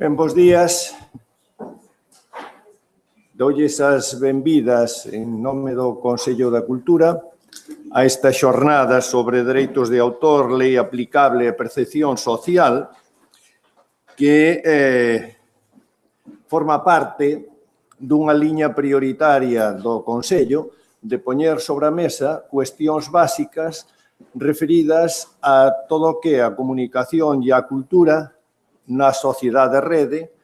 Ben, bos días. Doulles as benvidas en nome do Consello da Cultura a esta xornada sobre dereitos de autor, lei aplicable e percepción social que forma parte dunha liña prioritaria do Consello de poñer sobre a mesa cuestións básicas referidas a todo o que é a comunicación e a cultura na sociedade rede,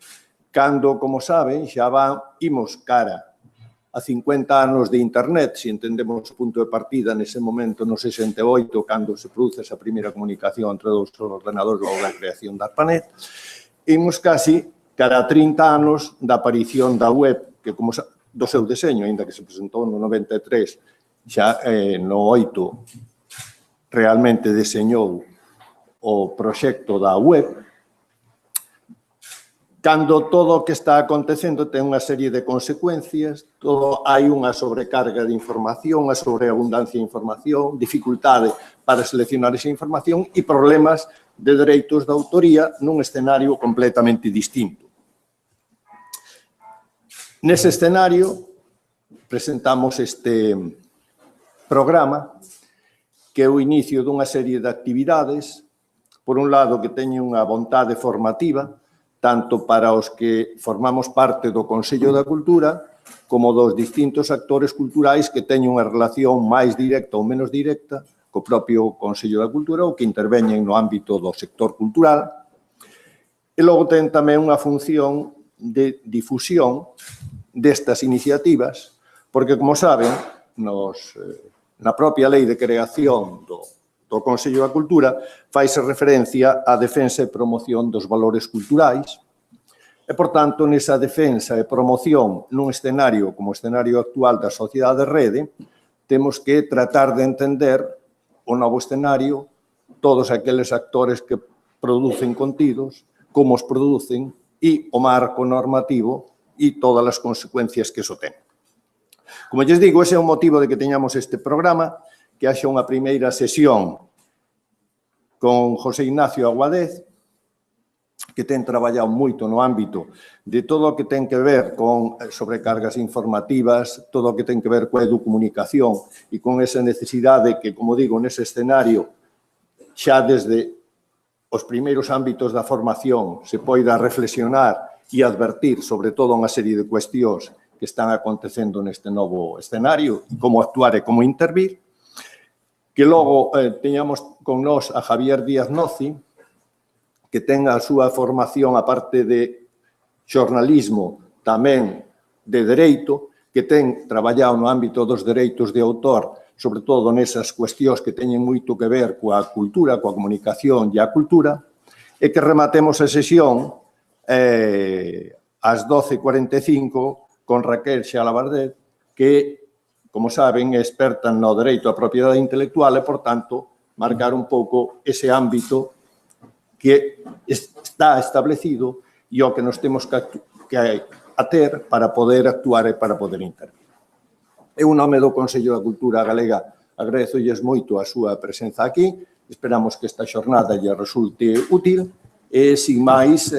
cando, como saben, xa imos cara a 50 anos de Internet, se entendemos o punto de partida nese momento no 68, cando se produce esa primeira comunicación entre os ordenadores ou a creación da ARPANET, imos casi cara a 30 anos da aparición da web, que como do seu deseño, ainda que se presentou no 93, xa no 8 realmente deseñou o proxecto da web. Cando todo o que está acontecendo ten unha serie de consecuencias, hai unha sobrecarga de información, unha sobreabundancia de información, dificultade para seleccionar esa información e problemas de dereitos de autoría nun escenario completamente distinto. Nese escenario, presentamos este programa que é o inicio dunha serie de actividades, por un lado que teñen unha vontade formativa, tanto para os que formamos parte do Consello da Cultura, como dos distintos actores culturais que teñen unha relación máis directa ou menos directa co propio Consello da Cultura ou que interveñen no ámbito do sector cultural. E logo ten tamén unha función de difusión destas iniciativas, porque, como saben, na propia lei de creación do Consello da Cultura faise referencia á defensa e promoción dos valores culturais e, por tanto, nesa defensa e promoción nun escenario como o escenario actual da sociedade rede, temos que tratar de entender o novo escenario, todos aqueles actores que producen contidos, como os producen e o marco normativo e todas as consecuencias que iso ten. Como lles digo, ese é o motivo de que teñamos este programa, que haxa unha primeira sesión con José Ignacio Aguadez, que ten traballado moito no ámbito de todo o que ten que ver con sobrecargas informativas, todo o que ten que ver coa educomunicación e con esa necesidade que, como digo, nese escenario, xa desde os primeiros ámbitos da formación se poida reflexionar e advertir sobre todo unha serie de cuestións que están acontecendo neste novo escenario, como actuar e como intervir. Que logo teñamos con nós a Javier Díaz Noci, que ten a súa formación, a parte de xornalismo, tamén de dereito, que ten traballado no ámbito dos dereitos de autor, sobre todo nesas cuestións que teñen moito que ver coa cultura, coa comunicación e a cultura, e que rematemos a sesión ás 12:45 con Raquel Xalabardet, que, como saben, é experta no dereito á propiedade intelectual e, por tanto, marcar un pouco ese ámbito que está establecido e o que nos temos que ater para poder actuar e para poder intervir. Eu, en nome do Consello da Cultura Galega, agradezolles moito a súa presenza aquí, esperamos que esta xornada lle resulte útil e, sin máis,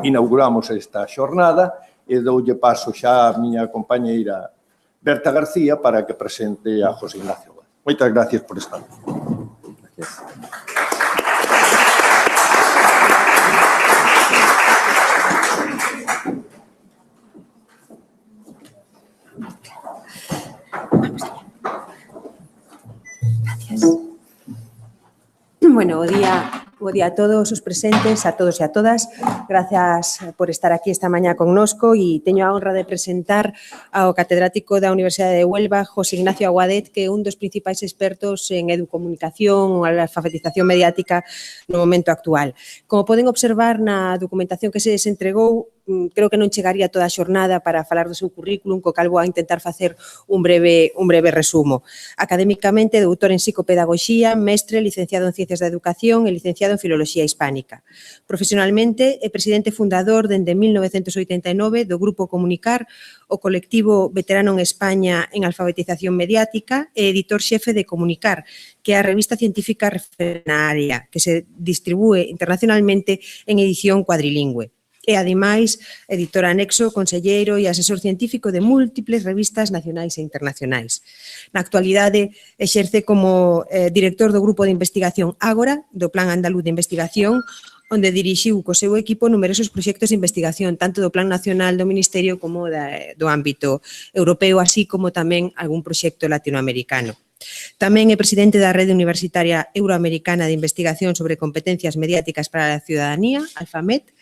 inauguramos esta xornada e doulle paso xa a miña compañeira Berta García para que presente a José Ignacio. Moitas gracias por estar. Gracias. Bueno, bo día a todos os presentes, a todos e a todas. Gracias por estar aquí esta mañá connosco e teño a honra de presentar ao catedrático da Universidade de Huelva, José Ignacio Aguadez, que é un dos principais expertos en educomunicación ou alfabetización mediática no momento actual. Como poden observar na documentación que se desentregou, creo que non chegaría toda a xornada para falar do seu currículum, co cal vou a intentar facer un breve resumo. Académicamente, doutor en psicopedagogía, mestre, licenciado en Ciencias da Educación e licenciado en Filoloxía Hispánica. Profesionalmente, é presidente fundador dende 1989 do Grupo Comunicar, o colectivo veterano en España en alfabetización mediática e editor xefe de Comunicar, que é a revista científica referencia que se distribúe internacionalmente en edición cuadrilingüe. E, ademais, editor anexo, conselleiro e asesor científico de múltiples revistas nacionais e internacionais. Na actualidade, exerce como director do Grupo de Investigación Ágora, do Plan Andaluz de Investigación, onde dirixiu co seu equipo numerosos proxectos de investigación, tanto do Plan Nacional do Ministerio como do ámbito europeo, así como tamén algún proxecto latinoamericano. Tamén é presidente da Rede Universitaria Euroamericana de Investigación sobre Competencias Mediáticas para a Ciudadanía, Alfamed,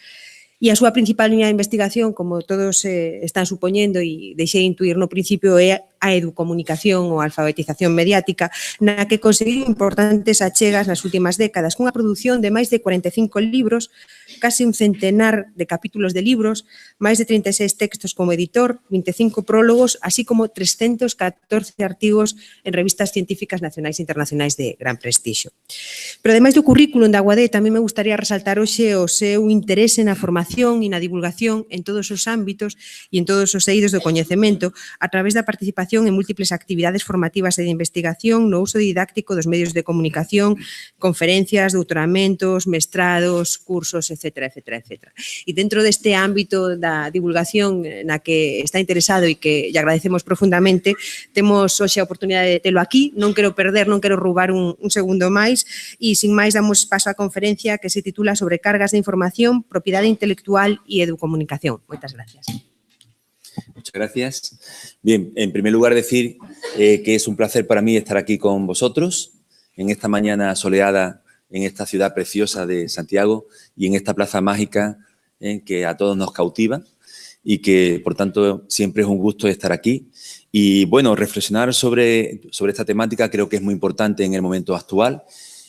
e a súa principal liña de investigación, como todos están supoñendo e deixei intuir no principio, é a educomunicación ou alfabetización mediática, na que conseguiu importantes achegas nas últimas décadas, cunha produción de máis de 45 libros, case un centenar de capítulos de libros, máis de 36 textos como editor, 25 prólogos, así como 314 artigos en revistas científicas nacionais e internacionais de gran prestixio. Pero, ademais do currículum da UAD, tamén me gustaría resaltar hoxe o seu interese na formación e na divulgación en todos os ámbitos e en todos os eidos do coñecemento a través da participación en múltiples actividades formativas e de investigación no uso didáctico dos medios de comunicación, conferencias, doutoramentos, mestrados, cursos, etcétera, etcétera, etcétera. E dentro deste ámbito da divulgación na que está interesado e que lle agradecemos profundamente, temos hoxe a oportunidade de telo aquí, non quero perder, non quero roubar un segundo máis, e sin máis damos paso á conferencia que se titula Sobrecargas de información, propiedade intelectual e educomunicación. Moitas gracias. Muchas gracias. Bien, en primer lugar decir que es un placer para mí estar aquí con vosotros en esta mañana soleada en esta ciudad preciosa de Santiago y en esta plaza mágica que a todos nos cautiva y que, por tanto, siempre es un gusto estar aquí. Y, bueno, reflexionar sobre esta temática creo que es muy importante en el momento actual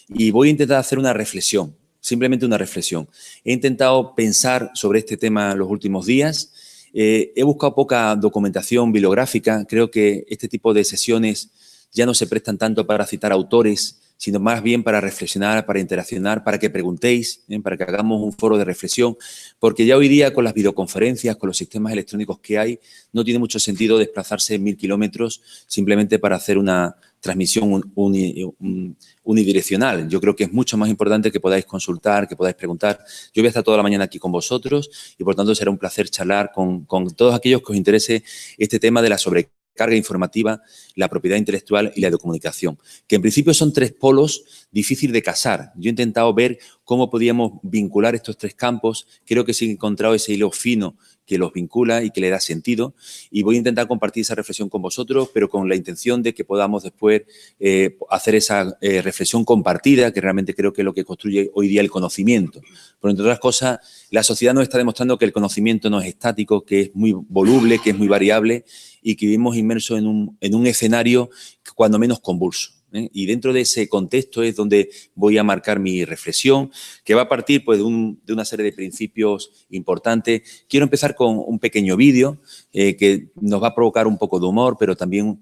y voy a intentar hacer una reflexión, simplemente una reflexión. He intentado pensar sobre este tema los últimos días. He buscado poca documentación bibliográfica. Creo que este tipo de sesiones ya no se prestan tanto para citar autores, sino más bien para reflexionar, para interaccionar, para que preguntéis, para que hagamos un foro de reflexión, porque ya hoy día con las videoconferencias, con los sistemas electrónicos que hay, no tiene mucho sentido desplazarse 1000 kilómetros simplemente para hacer una transmisión unidireccional. Yo creo que es mucho más importante que podáis consultar, que podáis preguntar. Yo voy a estar toda la mañana aquí con vosotros y, por tanto, será un placer charlar con todos aquellos que os interese este tema de la sobrecarga informativa, la propiedad intelectual y la educomunicación, que en principio son tres polos difíciles de casar. Yo he intentado ver cómo podíamos vincular estos tres campos. Creo que sí he encontrado ese hilo fino que los vincula y que le da sentido, y voy a intentar compartir esa reflexión con vosotros, pero con la intención de que podamos después hacer esa reflexión compartida, que realmente creo que es lo que construye hoy día el conocimiento. Porque, entre otras cosas, la sociedad nos está demostrando que el conocimiento no es estático, que es muy voluble, que es muy variable y que vivimos inmersos en un escenario cuando menos convulso. Y dentro de ese contexto es donde voy a marcar mi reflexión, que va a partir pues, de una serie de principios importantes. Quiero empezar con un pequeño vídeo que nos va a provocar un poco de humor, pero también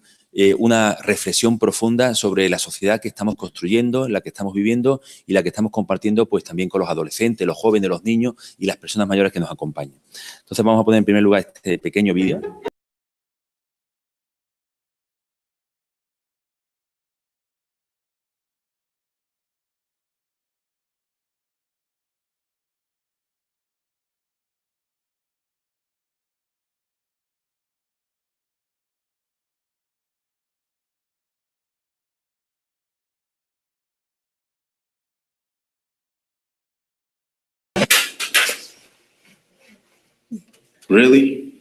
una reflexión profunda sobre la sociedad que estamos construyendo, la que estamos viviendo y la que estamos compartiendo pues, también con los adolescentes, los jóvenes, los niños y las personas mayores que nos acompañan. Entonces vamos a poner en primer lugar este pequeño vídeo. Really?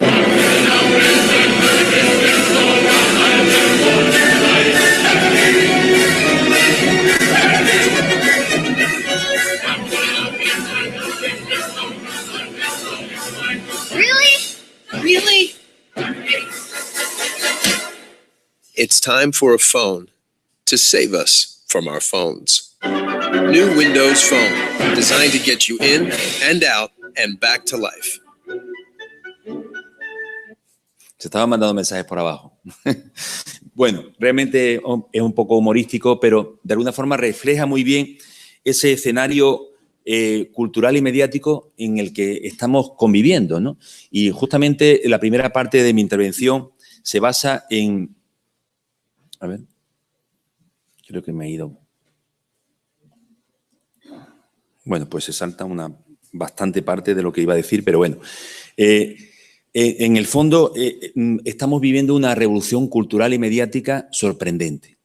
Really? It's time for a phone to save us from our phones. New Windows Phone, designed to get you in and out and back to life. Se estaban mandando mensajes por abajo. Bueno, realmente es un poco humorístico, pero de alguna forma refleja muy bien ese escenario cultural y mediático en el que estamos conviviendo, ¿no? Y justamente la primera parte de mi intervención se basa en... A ver, creo que me he ido... Bueno, pues se salta una bastante parte de lo que iba a decir, pero bueno. En el fondo, estamos viviendo una revolución cultural y mediática sorprendente,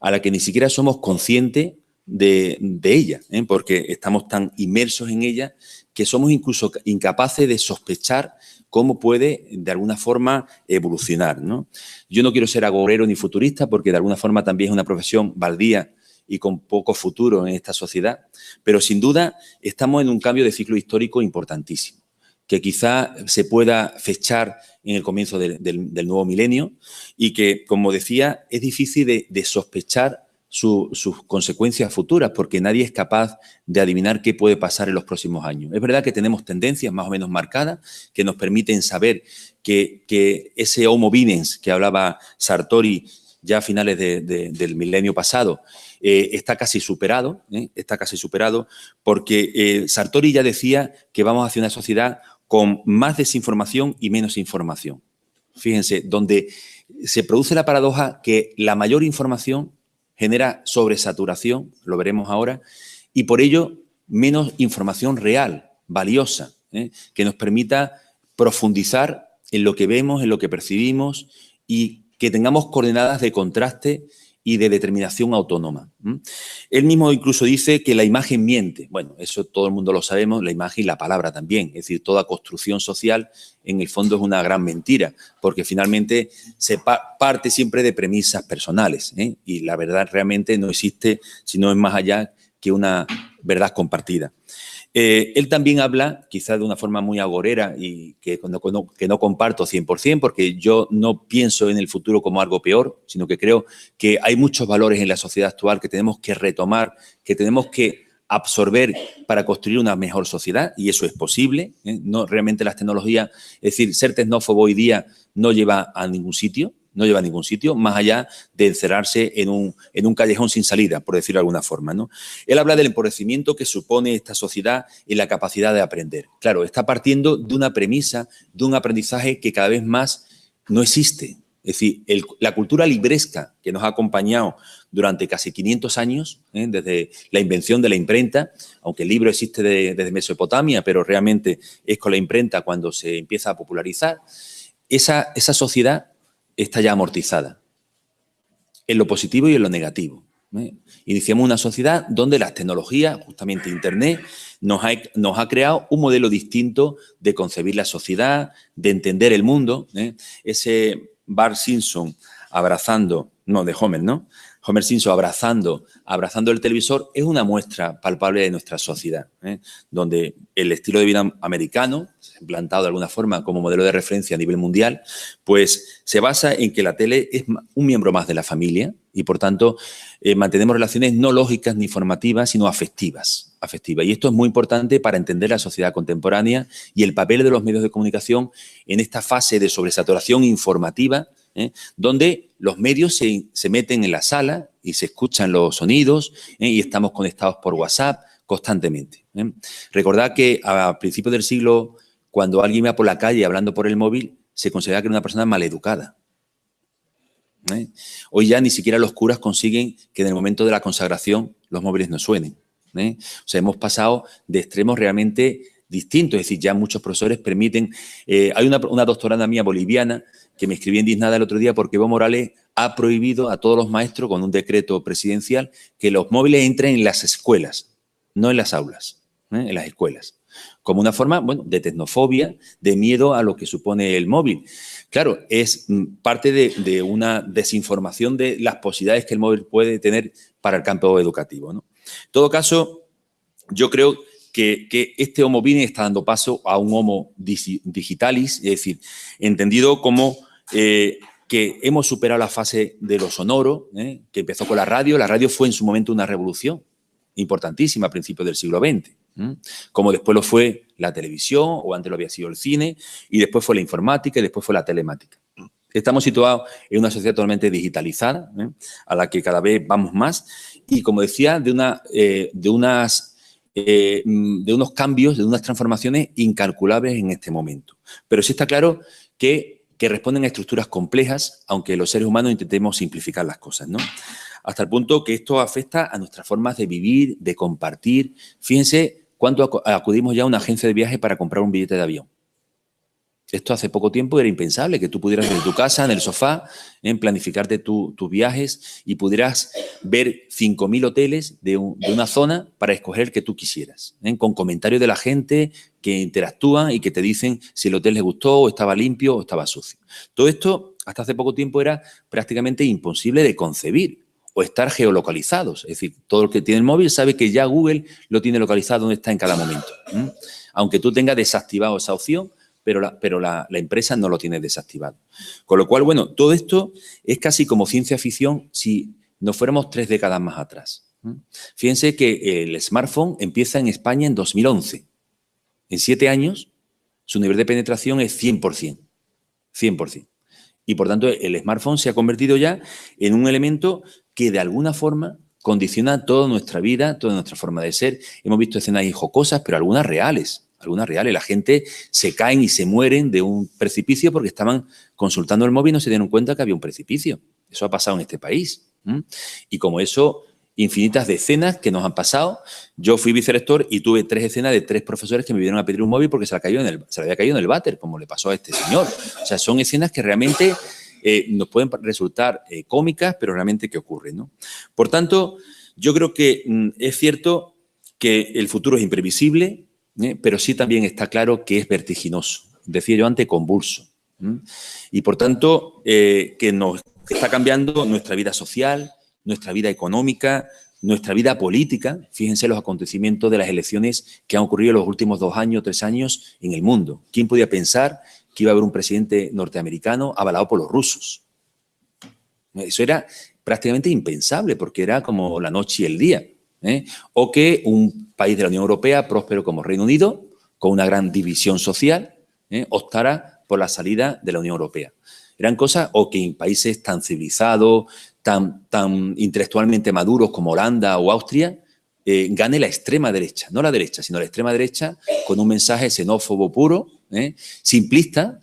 a la que ni siquiera somos conscientes de ella, porque estamos tan inmersos en ella que somos incluso incapaces de sospechar cómo puede, de alguna forma, evolucionar, ¿no? Yo no quiero ser agorero ni futurista, porque de alguna forma también es una profesión baldía y con poco futuro en esta sociedad, pero sin duda estamos en un cambio de ciclo histórico importantísimo, que quizá se pueda fechar en el comienzo del nuevo milenio y que, como decía, es difícil de sospechar sus consecuencias futuras, porque nadie es capaz de adivinar qué puede pasar en los próximos años. Es verdad que tenemos tendencias más o menos marcadas que nos permiten saber que ese homo videns que hablaba Sartori ya a finales del milenio pasado está casi superado, porque Sartori ya decía que vamos hacia una sociedad con más desinformación y menos información. Fíjense, donde se produce la paradoja que la mayor información genera sobresaturación, lo veremos ahora, y por ello menos información real, valiosa, que nos permita profundizar en lo que vemos, en lo que percibimos y que tengamos coordenadas de contraste y de determinación autónoma. Él mismo incluso dice que la imagen miente. Bueno, eso todo el mundo lo sabemos, la imagen y la palabra también. Es decir, toda construcción social en el fondo es una gran mentira, porque finalmente se parte siempre de premisas personales, y la verdad realmente no existe, sino es más allá que una verdad compartida. Él también habla, quizás de una forma muy agorera y que no comparto 100%, porque yo no pienso en el futuro como algo peor, sino que creo que hay muchos valores en la sociedad actual que tenemos que retomar, que tenemos que absorber para construir una mejor sociedad, y eso es posible, No, realmente las tecnologías, es decir, ser tecnófobo hoy día no lleva a ningún sitio, más allá de encerrarse en un callejón sin salida, por decirlo de alguna forma, ¿no? Él habla del empobrecimiento que supone esta sociedad en la capacidad de aprender. Claro, está partiendo de una premisa, de un aprendizaje que cada vez más no existe. Es decir, la cultura libresca que nos ha acompañado durante casi 500 años, desde la invención de la imprenta, aunque el libro existe desde Mesopotamia, pero realmente es con la imprenta cuando se empieza a popularizar, esa sociedad está ya amortizada, en lo positivo y en lo negativo. Iniciamos una sociedad donde las tecnologías, justamente Internet, nos ha creado un modelo distinto de concebir la sociedad, de entender el mundo. Ese Bart Simpson de Homer, ¿no? Homer Simpson abrazando el televisor es una muestra palpable de nuestra sociedad, donde el estilo de vida americano, implantado de alguna forma como modelo de referencia a nivel mundial, pues se basa en que la tele es un miembro más de la familia y, por tanto, mantenemos relaciones no lógicas ni formativas, sino afectivas. Y esto es muy importante para entender la sociedad contemporánea y el papel de los medios de comunicación en esta fase de sobresaturación informativa, donde los medios se meten en la sala y se escuchan los sonidos, y estamos conectados por WhatsApp constantemente. Recordad que a principios del siglo, cuando alguien iba por la calle hablando por el móvil, se consideraba que era una persona maleducada. Hoy ya ni siquiera los curas consiguen que en el momento de la consagración los móviles no suenen. O sea, hemos pasado de extremos realmente distintos, es decir, ya muchos profesores permiten... hay una doctoranda mía boliviana que me escribí indignada el otro día porque Evo Morales ha prohibido a todos los maestros, con un decreto presidencial, que los móviles entren en las escuelas, no en las aulas, en las escuelas, como una forma, de tecnofobia, de miedo a lo que supone el móvil. Claro, es parte de una desinformación de las posibilidades que el móvil puede tener para el campo educativo, ¿no? En todo caso, yo creo que este Homo videns está dando paso a un Homo digitalis, es decir, entendido como que hemos superado la fase de lo sonoro, que empezó con la radio. La radio fue en su momento una revolución importantísima a principios del siglo XX, como después lo fue la televisión, o antes lo había sido el cine, y después fue la informática, y después fue la telemática. Estamos situados en una sociedad totalmente digitalizada, a la que cada vez vamos más, y como decía, de unos cambios, de unas transformaciones incalculables en este momento. Pero sí está claro que responden a estructuras complejas, aunque los seres humanos intentemos simplificar las cosas, ¿no? Hasta el punto que esto afecta a nuestras formas de vivir, de compartir. Fíjense cuánto acudimos ya a una agencia de viaje para comprar un billete de avión. Esto hace poco tiempo era impensable, que tú pudieras desde tu casa, en el sofá, planificarte tus viajes y pudieras ver 5.000 hoteles de una zona para escoger el que tú quisieras, con comentarios de la gente que interactúan y que te dicen si el hotel les gustó, o estaba limpio, o estaba sucio. Todo esto, hasta hace poco tiempo, era prácticamente imposible de concebir o estar geolocalizados. Es decir, todo el que tiene el móvil sabe que ya Google lo tiene localizado donde está en cada momento. Aunque tú tengas desactivado esa opción, pero la empresa no lo tiene desactivado. Con lo cual, bueno, todo esto es casi como ciencia ficción si nos fuéramos 3 décadas más atrás. Fíjense que el smartphone empieza en España en 2011. En 7 años, su nivel de penetración es 100%. 100%. Y, por tanto, el smartphone se ha convertido ya en un elemento que, de alguna forma, condiciona toda nuestra vida, toda nuestra forma de ser. Hemos visto escenas jocosas, pero algunas reales. La gente se caen y se mueren de un precipicio porque estaban consultando el móvil y no se dieron cuenta que había un precipicio. Eso ha pasado en este país. Y como eso, infinitas decenas que nos han pasado. Yo fui vicerrector y tuve 3 escenas de 3 profesores que me vinieron a pedir un móvil porque se le había caído en el váter, como le pasó a este señor. O sea, son escenas que realmente nos pueden resultar cómicas, pero realmente que ocurren, ¿no? Por tanto, yo creo que es cierto que el futuro es imprevisible, pero sí también está claro que es vertiginoso, decía yo antes, convulso. Y por tanto, que nos está cambiando nuestra vida social, nuestra vida económica, nuestra vida política. Fíjense los acontecimientos de las elecciones que han ocurrido en los últimos 2 años, 3 años en el mundo. ¿Quién podía pensar que iba a haber un presidente norteamericano avalado por los rusos? Eso era prácticamente impensable porque era como la noche y el día. O que un país de la Unión Europea, próspero como Reino Unido, con una gran división social, optara por la salida de la Unión Europea. Eran cosas, o que en países tan civilizados, tan intelectualmente maduros como Holanda o Austria, gane la extrema derecha, no la derecha, sino la extrema derecha, con un mensaje xenófobo puro, simplista,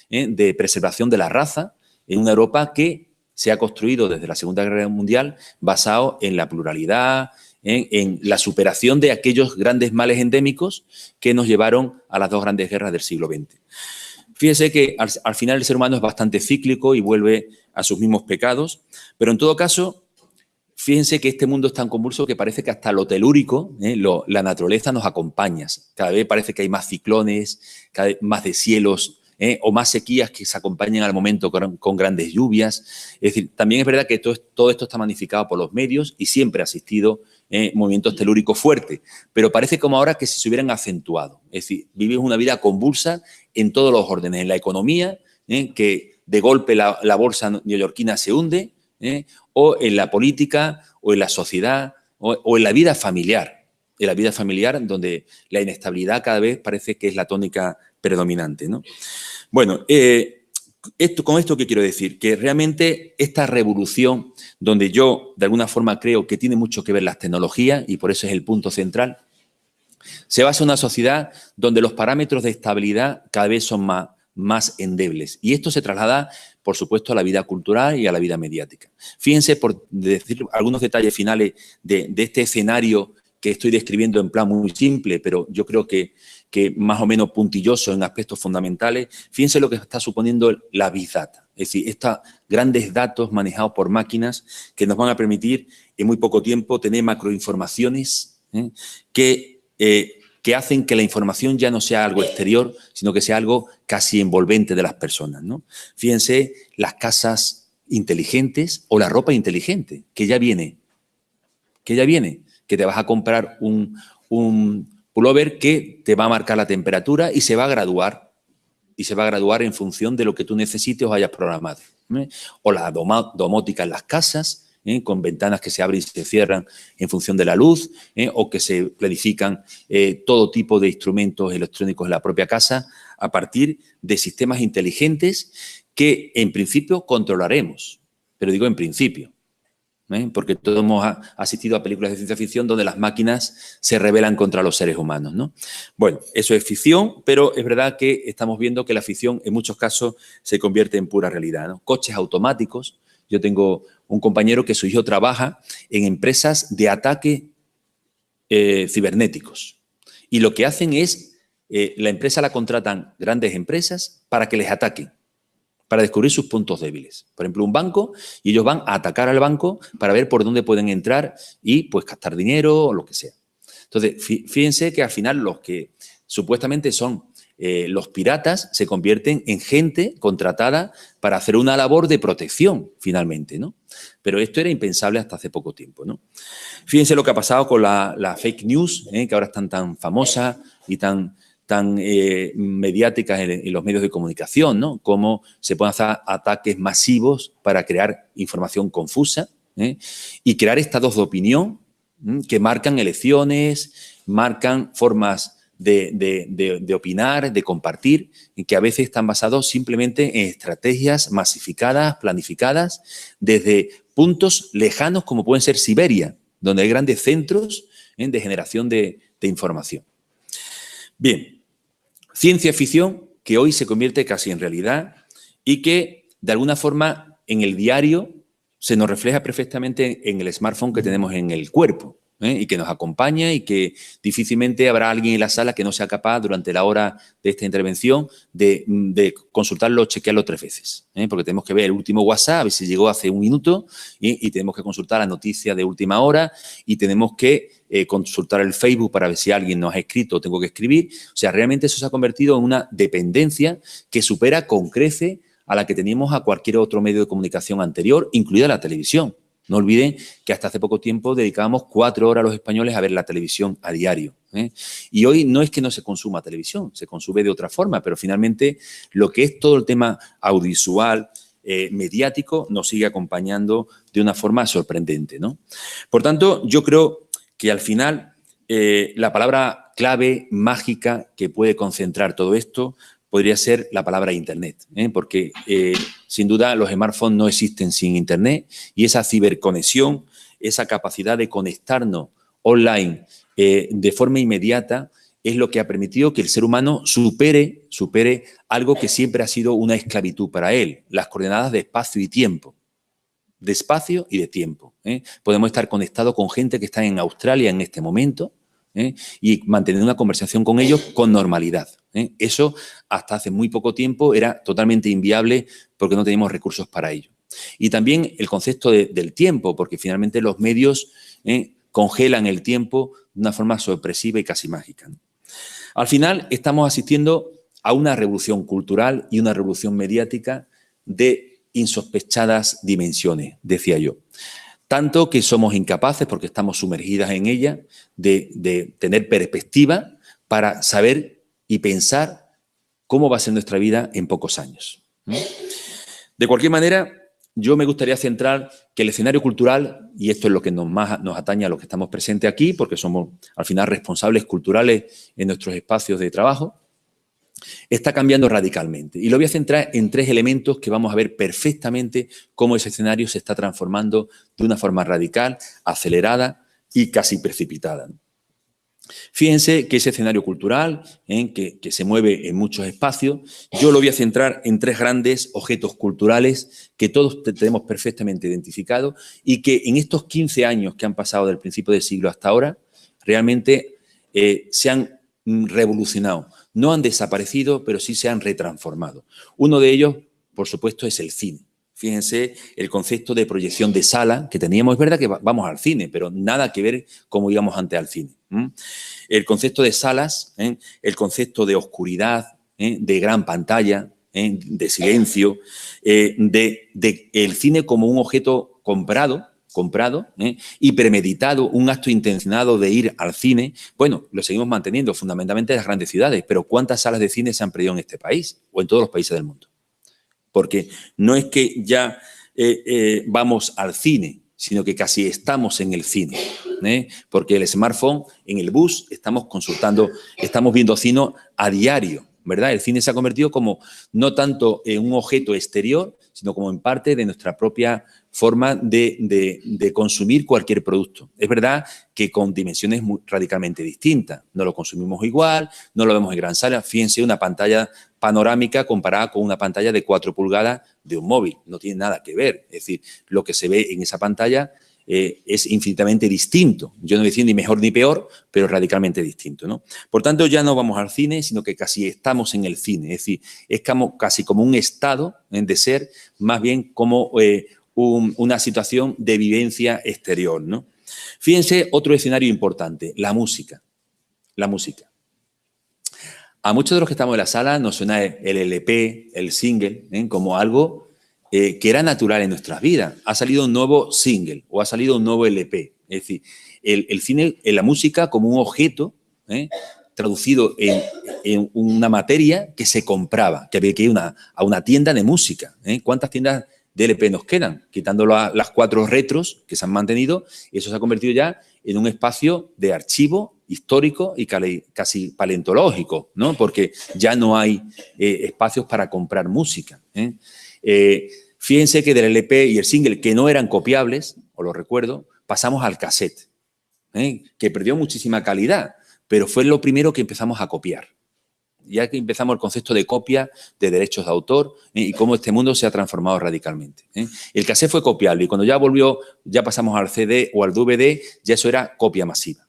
de preservación de la raza, en una Europa que se ha construido desde la Segunda Guerra Mundial basado en la pluralidad, en la superación de aquellos grandes males endémicos que nos llevaron a las 2 grandes guerras del siglo XX. Fíjese que al final el ser humano es bastante cíclico y vuelve a sus mismos pecados, pero en todo caso, fíjense que este mundo es tan convulso que parece que hasta lo telúrico, la naturaleza nos acompaña. Cada vez parece que hay más ciclones, cada vez más descielos, o más sequías que se acompañan al momento con grandes lluvias. Es decir, también es verdad que todo esto está magnificado por los medios y siempre ha existido movimientos telúricos fuertes, pero parece como ahora que se hubieran acentuado. Es decir, vivimos una vida convulsa en todos los órdenes, en la economía, que de golpe la bolsa neoyorquina se hunde, o en la política, o en la sociedad, o en la vida familiar. En la vida familiar, donde la inestabilidad cada vez parece que es la tónica predominante, ¿no? Bueno, con esto, ¿qué quiero decir? Que realmente esta revolución, donde yo de alguna forma creo que tiene mucho que ver las tecnologías, y por eso es el punto central, se basa en una sociedad donde los parámetros de estabilidad cada vez son más endebles. Y esto se traslada, por supuesto, a la vida cultural y a la vida mediática. Fíjense, por decir algunos detalles finales de este escenario que estoy describiendo en plan muy simple, pero yo creo que más o menos puntilloso en aspectos fundamentales. Fíjense lo que está suponiendo la Big Data. Es decir, estos grandes datos manejados por máquinas que nos van a permitir en muy poco tiempo tener macroinformaciones que hacen que la información ya no sea algo exterior, sino que sea algo casi envolvente de las personas, ¿no? Fíjense las casas inteligentes o la ropa inteligente, que ya viene, que te vas a comprar un pullover que te va a marcar la temperatura y se va a graduar. Y se va a graduar en función de lo que tú necesites o hayas programado. O la domótica en las casas, con ventanas que se abren y se cierran en función de la luz, o que se planifican todo tipo de instrumentos electrónicos en la propia casa a partir de sistemas inteligentes que en principio controlaremos, pero digo en principio. Porque todos hemos asistido a películas de ciencia ficción donde las máquinas se rebelan contra los seres humanos, ¿no? Bueno, eso es ficción, pero es verdad que estamos viendo que la ficción en muchos casos se convierte en pura realidad, ¿no? Coches automáticos. Yo tengo un compañero que su hijo trabaja en empresas de ataque cibernéticos. Y lo que hacen es, la empresa la contratan grandes empresas para que les ataquen, para descubrir sus puntos débiles. Por ejemplo, un banco, y ellos van a atacar al banco para ver por dónde pueden entrar y pues captar dinero o lo que sea. Entonces, fíjense que al final los que supuestamente son los piratas se convierten en gente contratada para hacer una labor de protección, finalmente, ¿no? Pero esto era impensable hasta hace poco tiempo, ¿no? Fíjense lo que ha pasado con la fake news, que ahora están tan famosas y tan mediáticas en los medios de comunicación, ¿no? Cómo se pueden hacer ataques masivos para crear información confusa y crear estados de opinión que marcan elecciones, marcan formas de opinar, de compartir, y que a veces están basados simplemente en estrategias masificadas, planificadas, desde puntos lejanos como pueden ser Siberia, donde hay grandes centros de generación de información. Bien, ciencia ficción que hoy se convierte casi en realidad y que, de alguna forma, en el diario se nos refleja perfectamente en el smartphone que tenemos en el cuerpo, y que nos acompaña y que difícilmente habrá alguien en la sala que no sea capaz, durante la hora de esta intervención, de consultarlo, chequearlo 3 veces, porque tenemos que ver el último WhatsApp, a ver si llegó hace un minuto, y tenemos que consultar la noticia de última hora y tenemos que consultar el Facebook para ver si alguien nos ha escrito o tengo que escribir. O sea, realmente eso se ha convertido en una dependencia que supera con creces a la que teníamos a cualquier otro medio de comunicación anterior, incluida la televisión. No olviden que hasta hace poco tiempo dedicábamos 4 horas los españoles a ver la televisión a diario. Y hoy no es que no se consuma televisión, se consume de otra forma, pero finalmente lo que es todo el tema audiovisual, mediático, nos sigue acompañando de una forma sorprendente, ¿no? Por tanto, yo creo que al final la palabra clave, mágica, que puede concentrar todo esto, podría ser la palabra Internet, porque sin duda los smartphones no existen sin Internet y esa ciberconexión, esa capacidad de conectarnos online de forma inmediata es lo que ha permitido que el ser humano supere algo que siempre ha sido una esclavitud para él, las coordenadas de espacio y tiempo. De espacio y de tiempo. Podemos estar conectados con gente que está en Australia en este momento, y mantener una conversación con ellos con normalidad. Eso hasta hace muy poco tiempo era totalmente inviable porque no teníamos recursos para ello. Y también el concepto del tiempo, porque finalmente los medios congelan el tiempo de una forma sorpresiva y casi mágica. Al final estamos asistiendo a una revolución cultural y una revolución mediática de insospechadas dimensiones, decía yo. Tanto que somos incapaces, porque estamos sumergidas en ella, de tener perspectiva para saber y pensar cómo va a ser nuestra vida en pocos años. De cualquier manera, yo me gustaría centrar que el escenario cultural, y esto es lo que más nos atañe a los que estamos presentes aquí, porque somos al final responsables culturales en nuestros espacios de trabajo, está cambiando radicalmente. Y lo voy a centrar en 3 elementos que vamos a ver perfectamente cómo ese escenario se está transformando de una forma radical, acelerada y casi precipitada. Fíjense que ese escenario cultural, que se mueve en muchos espacios, yo lo voy a centrar en 3 grandes objetos culturales que todos tenemos perfectamente identificados y que en estos 15 años que han pasado del principio del siglo hasta ahora, realmente se han revolucionado. No han desaparecido, pero sí se han retransformado. Uno de ellos, por supuesto, es el cine. Fíjense el concepto de proyección de sala que teníamos. Es verdad que vamos al cine, pero nada que ver cómo íbamos antes al cine. El concepto de salas, el concepto de oscuridad, de gran pantalla, de silencio, de el cine como un objeto comprado y premeditado, un acto intencionado de ir al cine. Bueno, lo seguimos manteniendo fundamentalmente en las grandes ciudades, pero ¿cuántas salas de cine se han perdido en este país o en todos los países del mundo? Porque no es que ya vamos al cine sino que casi estamos en el cine, porque el smartphone, en el bus, estamos consultando, estamos viendo cine a diario, ¿verdad? El cine se ha convertido como no tanto en un objeto exterior, sino como en parte de nuestra propia forma de consumir cualquier producto. Es verdad que con dimensiones radicalmente distintas. No lo consumimos igual, no lo vemos en gran sala. Fíjense, una pantalla panorámica comparada con una pantalla de 4 pulgadas de un móvil. No tiene nada que ver. Es decir, lo que se ve en esa pantalla es infinitamente distinto. Yo no voy a decir ni mejor ni peor, pero radicalmente distinto, ¿no? Por tanto, ya no vamos al cine, sino que casi estamos en el cine. Es decir, es casi como un estado de ser, más bien como una situación de vivencia exterior, ¿no? Fíjense, otro escenario importante, la música. La música. A muchos de los que estamos en la sala nos suena el LP, el single, como algo que era natural en nuestras vidas. Ha salido un nuevo single o ha salido un nuevo LP. Es decir, el cine, la música como un objeto traducido en una materia que se compraba, que había que ir a una tienda de música. ¿Cuántas tiendas de LP nos quedan? Quitando las 4 retros que se han mantenido, eso se ha convertido ya en un espacio de archivo histórico y casi paleontológico, ¿no? Porque ya no hay espacios para comprar música. Fíjense que del LP y el single, que no eran copiables, os lo recuerdo, pasamos al cassette, que perdió muchísima calidad, pero fue lo primero que empezamos a copiar. Ya que empezamos el concepto de copia, de derechos de autor, y cómo este mundo se ha transformado radicalmente. El cassette fue copiable y cuando ya pasamos al CD o al DVD, ya eso era copia masiva.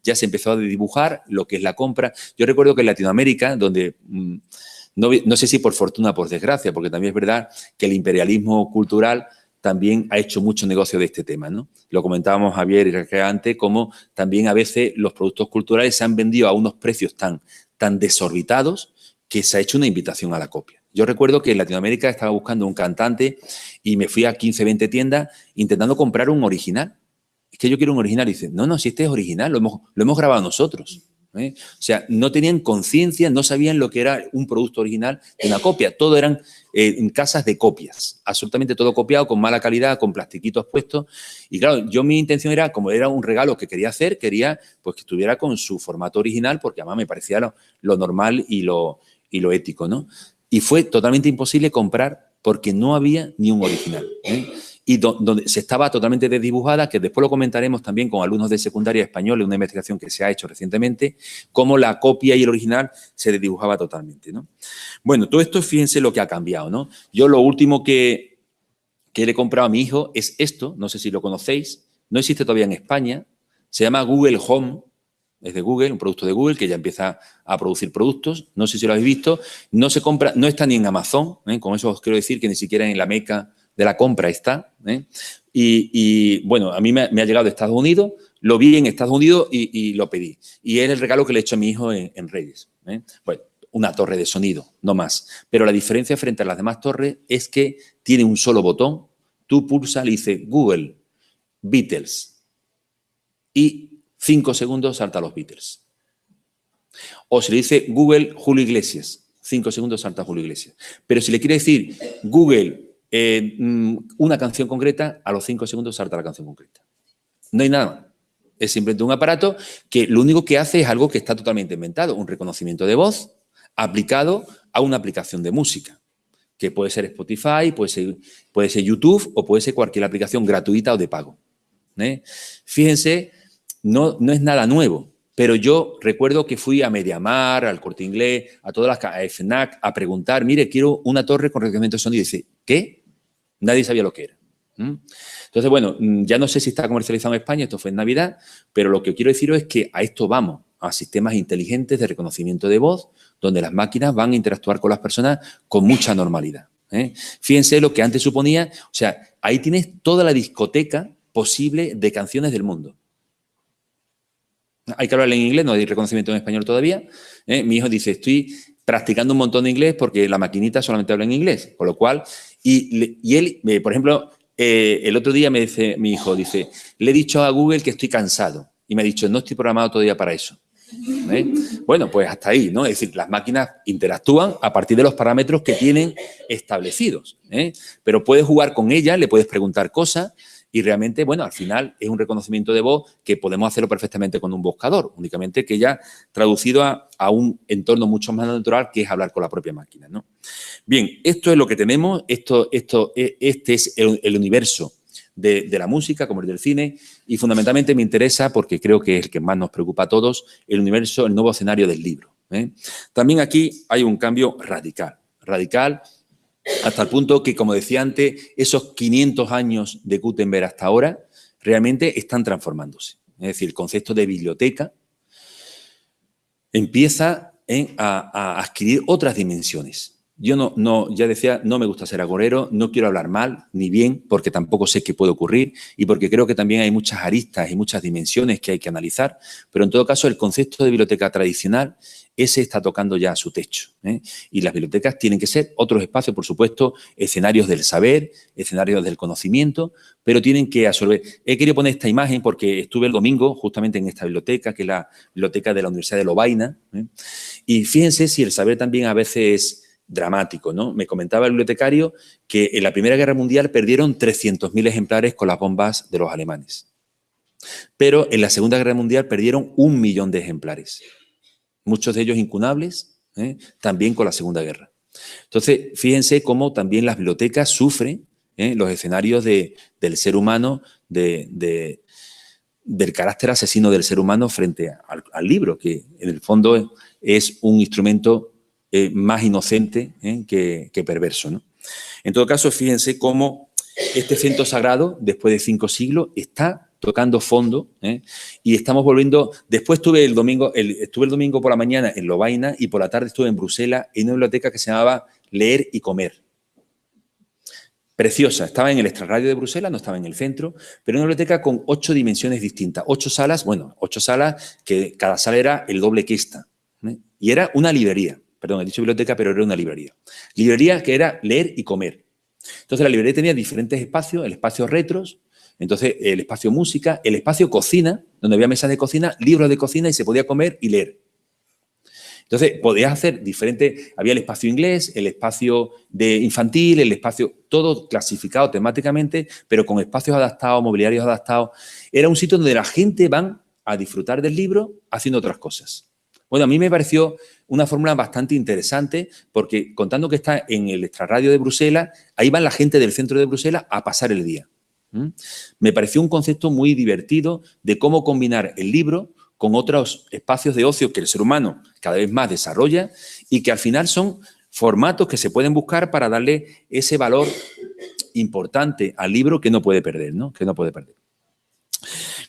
Ya se empezó a dibujar lo que es la compra. Yo recuerdo que en Latinoamérica, donde no sé si por fortuna o por desgracia, porque también es verdad que el imperialismo cultural también ha hecho mucho negocio de este tema, ¿no? Lo comentábamos Javier y Raquel antes, como también a veces los productos culturales se han vendido a unos precios tan desorbitados que se ha hecho una invitación a la copia. Yo recuerdo que en Latinoamérica estaba buscando un cantante y me fui a 15, 20 tiendas intentando comprar un original. Es que yo quiero un original. Y dice, no, si este es original, lo hemos grabado nosotros. O sea, no tenían conciencia, no sabían lo que era un producto original de una copia. Todo eran en casas de copias, absolutamente todo copiado, con mala calidad, con plastiquitos puestos. Y claro, mi intención era, como era un regalo que quería hacer, quería pues que estuviera con su formato original, porque además me parecía lo normal y lo ético, ¿no? Y fue totalmente imposible comprar porque no había ni un original, y donde se estaba totalmente desdibujada, que después lo comentaremos también con alumnos de secundaria española, una investigación que se ha hecho recientemente, cómo la copia y el original se desdibujaba totalmente, ¿no? Bueno, todo esto, fíjense lo que ha cambiado, ¿no? Yo lo último que le he comprado a mi hijo es esto, no sé si lo conocéis, no existe todavía en España, se llama Google Home, es de Google, un producto de Google que ya empieza a producir productos, no sé si lo habéis visto, no se compra, no está ni en Amazon, con eso os quiero decir que ni siquiera en la meca de la compra está, y bueno, a mí me ha llegado de Estados Unidos, lo vi en Estados Unidos y lo pedí. Y es el regalo que le he hecho a mi hijo en Reyes. Bueno, una torre de sonido, no más. Pero la diferencia frente a las demás torres es que tiene un solo botón, tú pulsas, le dices Google, Beatles, y 5 segundos salta a los Beatles. O si le dice Google, Julio Iglesias, 5 segundos salta a Julio Iglesias. Pero si le quiere decir Google, una canción concreta, a los 5 segundos salta la canción concreta. No hay nada más. Es simplemente un aparato que lo único que hace es algo que está totalmente inventado, un reconocimiento de voz aplicado a una aplicación de música, que puede ser Spotify, puede ser YouTube o puede ser cualquier aplicación gratuita o de pago. Fíjense, no es nada nuevo, pero yo recuerdo que fui a Mediamar, al Corte Inglés, a todas las FNAC a preguntar, mire, quiero una torre con reconocimiento de sonido. Y dice, ¿qué? Nadie sabía lo que era. Entonces, bueno, ya no sé si está comercializado en España, esto fue en Navidad, pero lo que quiero deciros es que a esto vamos, a sistemas inteligentes de reconocimiento de voz, donde las máquinas van a interactuar con las personas con mucha normalidad. Fíjense lo que antes suponía, o sea, ahí tienes toda la discoteca posible de canciones del mundo. Hay que hablar en inglés, no hay reconocimiento en español todavía. Mi hijo dice, estoy practicando un montón de inglés porque la maquinita solamente habla en inglés, con lo cual, y él, por ejemplo, el otro día me dice, mi hijo dice, le he dicho a Google que estoy cansado y me ha dicho, no estoy programado todavía para eso. Bueno, pues hasta ahí, ¿no? Es decir, las máquinas interactúan a partir de los parámetros que tienen establecidos, pero puedes jugar con ellas, le puedes preguntar cosas y realmente, bueno, al final es un reconocimiento de voz que podemos hacerlo perfectamente con un buscador, únicamente que ya traducido a un entorno mucho más natural, que es hablar con la propia máquina, ¿no? Bien, esto es lo que tenemos, este es el universo de la música, como el del cine, y fundamentalmente me interesa, porque creo que es el que más nos preocupa a todos, el universo, el nuevo escenario del libro, ¿eh? También aquí hay un cambio radical, hasta el punto que, como decía antes, esos 500 años de Gutenberg hasta ahora realmente están transformándose. Es decir, el concepto de biblioteca empieza a adquirir otras dimensiones. Yo ya decía, no me gusta ser agorero, no quiero hablar mal ni bien, porque tampoco sé qué puede ocurrir y porque creo que también hay muchas aristas y muchas dimensiones que hay que analizar, pero en todo caso el concepto de biblioteca tradicional, ese está tocando ya su techo, ¿eh? Y las bibliotecas tienen que ser otros espacios, por supuesto, escenarios del saber, escenarios del conocimiento, pero tienen que absorber. He querido poner esta imagen porque estuve el domingo justamente en esta biblioteca, que es la biblioteca de la Universidad de Lovaina, ¿eh? Y fíjense si el saber también a veces es dramático, ¿no? Me comentaba el bibliotecario que en la Primera Guerra Mundial perdieron 300.000 ejemplares con las bombas de los alemanes, pero en la Segunda Guerra Mundial perdieron 1 millón de ejemplares, muchos de ellos incunables, también con la Segunda Guerra. Entonces, fíjense cómo también las bibliotecas sufren los escenarios del ser humano, del carácter asesino del ser humano frente al libro, que en el fondo es un instrumento más inocente que perverso, ¿no? En todo caso, fíjense cómo este centro sagrado, después de 5 siglos, está tocando fondo, y estamos volviendo. Después estuve el domingo por la mañana en Lovaina y por la tarde estuve en Bruselas en una biblioteca que se llamaba Leer y Comer. Preciosa, estaba en el extrarradio de Bruselas, no estaba en el centro, pero una biblioteca con 8 dimensiones distintas, 8 salas, que cada sala era el doble que esta, y era una librería. Perdón, he dicho biblioteca, pero era una librería. Librería que era leer y comer. Entonces, la librería tenía diferentes espacios, el espacio retros, entonces el espacio música, el espacio cocina, donde había mesas de cocina, libros de cocina y se podía comer y leer. Entonces, podías hacer diferentes, había el espacio inglés, el espacio de infantil, el espacio, todo clasificado temáticamente, pero con espacios adaptados, mobiliarios adaptados. Era un sitio donde la gente va a disfrutar del libro haciendo otras cosas. Bueno, a mí me pareció una fórmula bastante interesante porque, contando que está en el extrarradio de Bruselas, ahí va la gente del centro de Bruselas a pasar el día. Me pareció un concepto muy divertido de cómo combinar el libro con otros espacios de ocio que el ser humano cada vez más desarrolla y que al final son formatos que se pueden buscar para darle ese valor importante al libro que no puede perder, ¿no? Que no puede perder.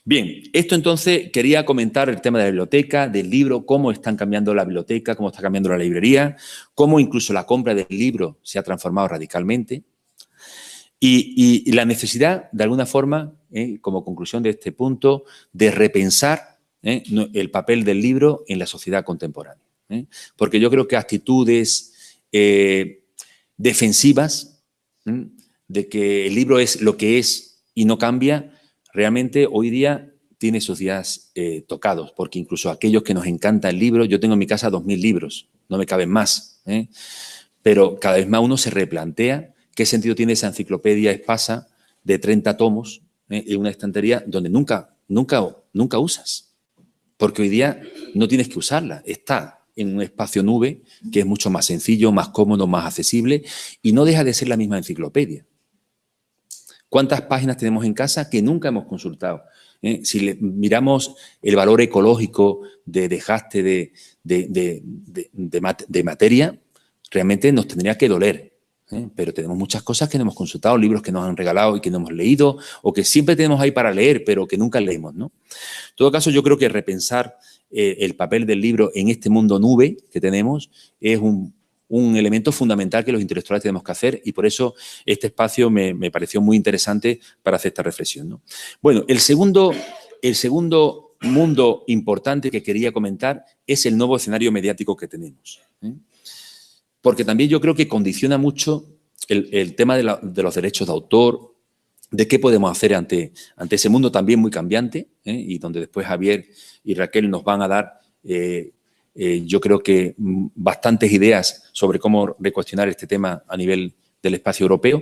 Bien, esto entonces quería comentar el tema de la biblioteca, del libro, cómo están cambiando la biblioteca, cómo está cambiando la librería, cómo incluso la compra del libro se ha transformado radicalmente y la necesidad, de alguna forma, como conclusión de este punto, de repensar el papel del libro en la sociedad contemporánea. Porque yo creo que actitudes defensivas, de que el libro es lo que es y no cambia, realmente hoy día tiene sus días tocados, porque incluso aquellos que nos encanta el libro, yo tengo en mi casa 2.000 libros, no me caben más, pero cada vez más uno se replantea qué sentido tiene esa enciclopedia espasa de 30 tomos en una estantería donde nunca usas, porque hoy día no tienes que usarla, está en un espacio nube que es mucho más sencillo, más cómodo, más accesible y no deja de ser la misma enciclopedia. ¿Cuántas páginas tenemos en casa que nunca hemos consultado? Si miramos el valor ecológico de desgaste de materia, realmente nos tendría que doler. Pero tenemos muchas cosas que no hemos consultado, libros que nos han regalado y que no hemos leído, o que siempre tenemos ahí para leer, pero que nunca leemos, ¿no? En todo caso, yo creo que repensar el papel del libro en este mundo nube que tenemos es un elemento fundamental que los intelectuales tenemos que hacer y por eso este espacio me pareció muy interesante para hacer esta reflexión, ¿no? Bueno, el segundo mundo importante que quería comentar es el nuevo escenario mediático que tenemos, porque también yo creo que condiciona mucho el tema de los derechos de autor, de qué podemos hacer ante ese mundo también muy cambiante, y donde después Javier y Raquel nos van a dar yo creo que bastantes ideas sobre cómo recuestionar este tema a nivel del espacio europeo.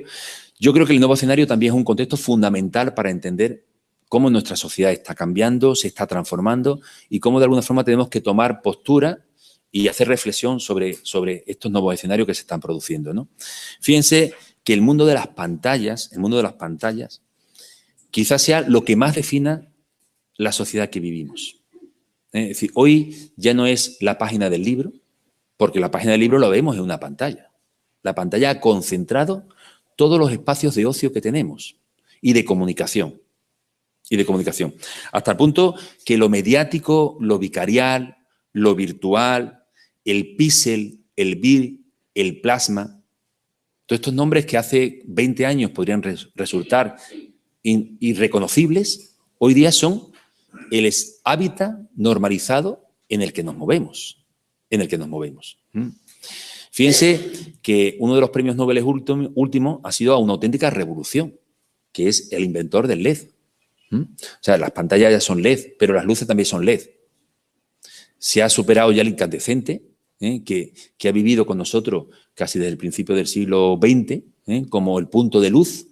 Yo creo que el nuevo escenario también es un contexto fundamental para entender cómo nuestra sociedad está cambiando, se está transformando y cómo de alguna forma tenemos que tomar postura y hacer reflexión sobre estos nuevos escenarios que se están produciendo, ¿no? Fíjense que el mundo de las pantallas, quizás sea lo que más defina la sociedad que vivimos. Es decir, hoy ya no es la página del libro, porque la página del libro lo vemos en una pantalla. La pantalla ha concentrado todos los espacios de ocio que tenemos y de comunicación. Hasta el punto que lo mediático, lo vicarial, lo virtual, el píxel, el vir, el plasma, todos estos nombres que hace 20 años podrían resultar irreconocibles, hoy día son el hábitat normalizado en el que nos movemos. Fíjense que uno de los premios Nobel últimos ha sido a una auténtica revolución, que es el inventor del LED. O sea, las pantallas ya son LED, pero las luces también son LED. Se ha superado ya el incandescente, que ha vivido con nosotros casi desde el principio del siglo XX, como el punto de luz,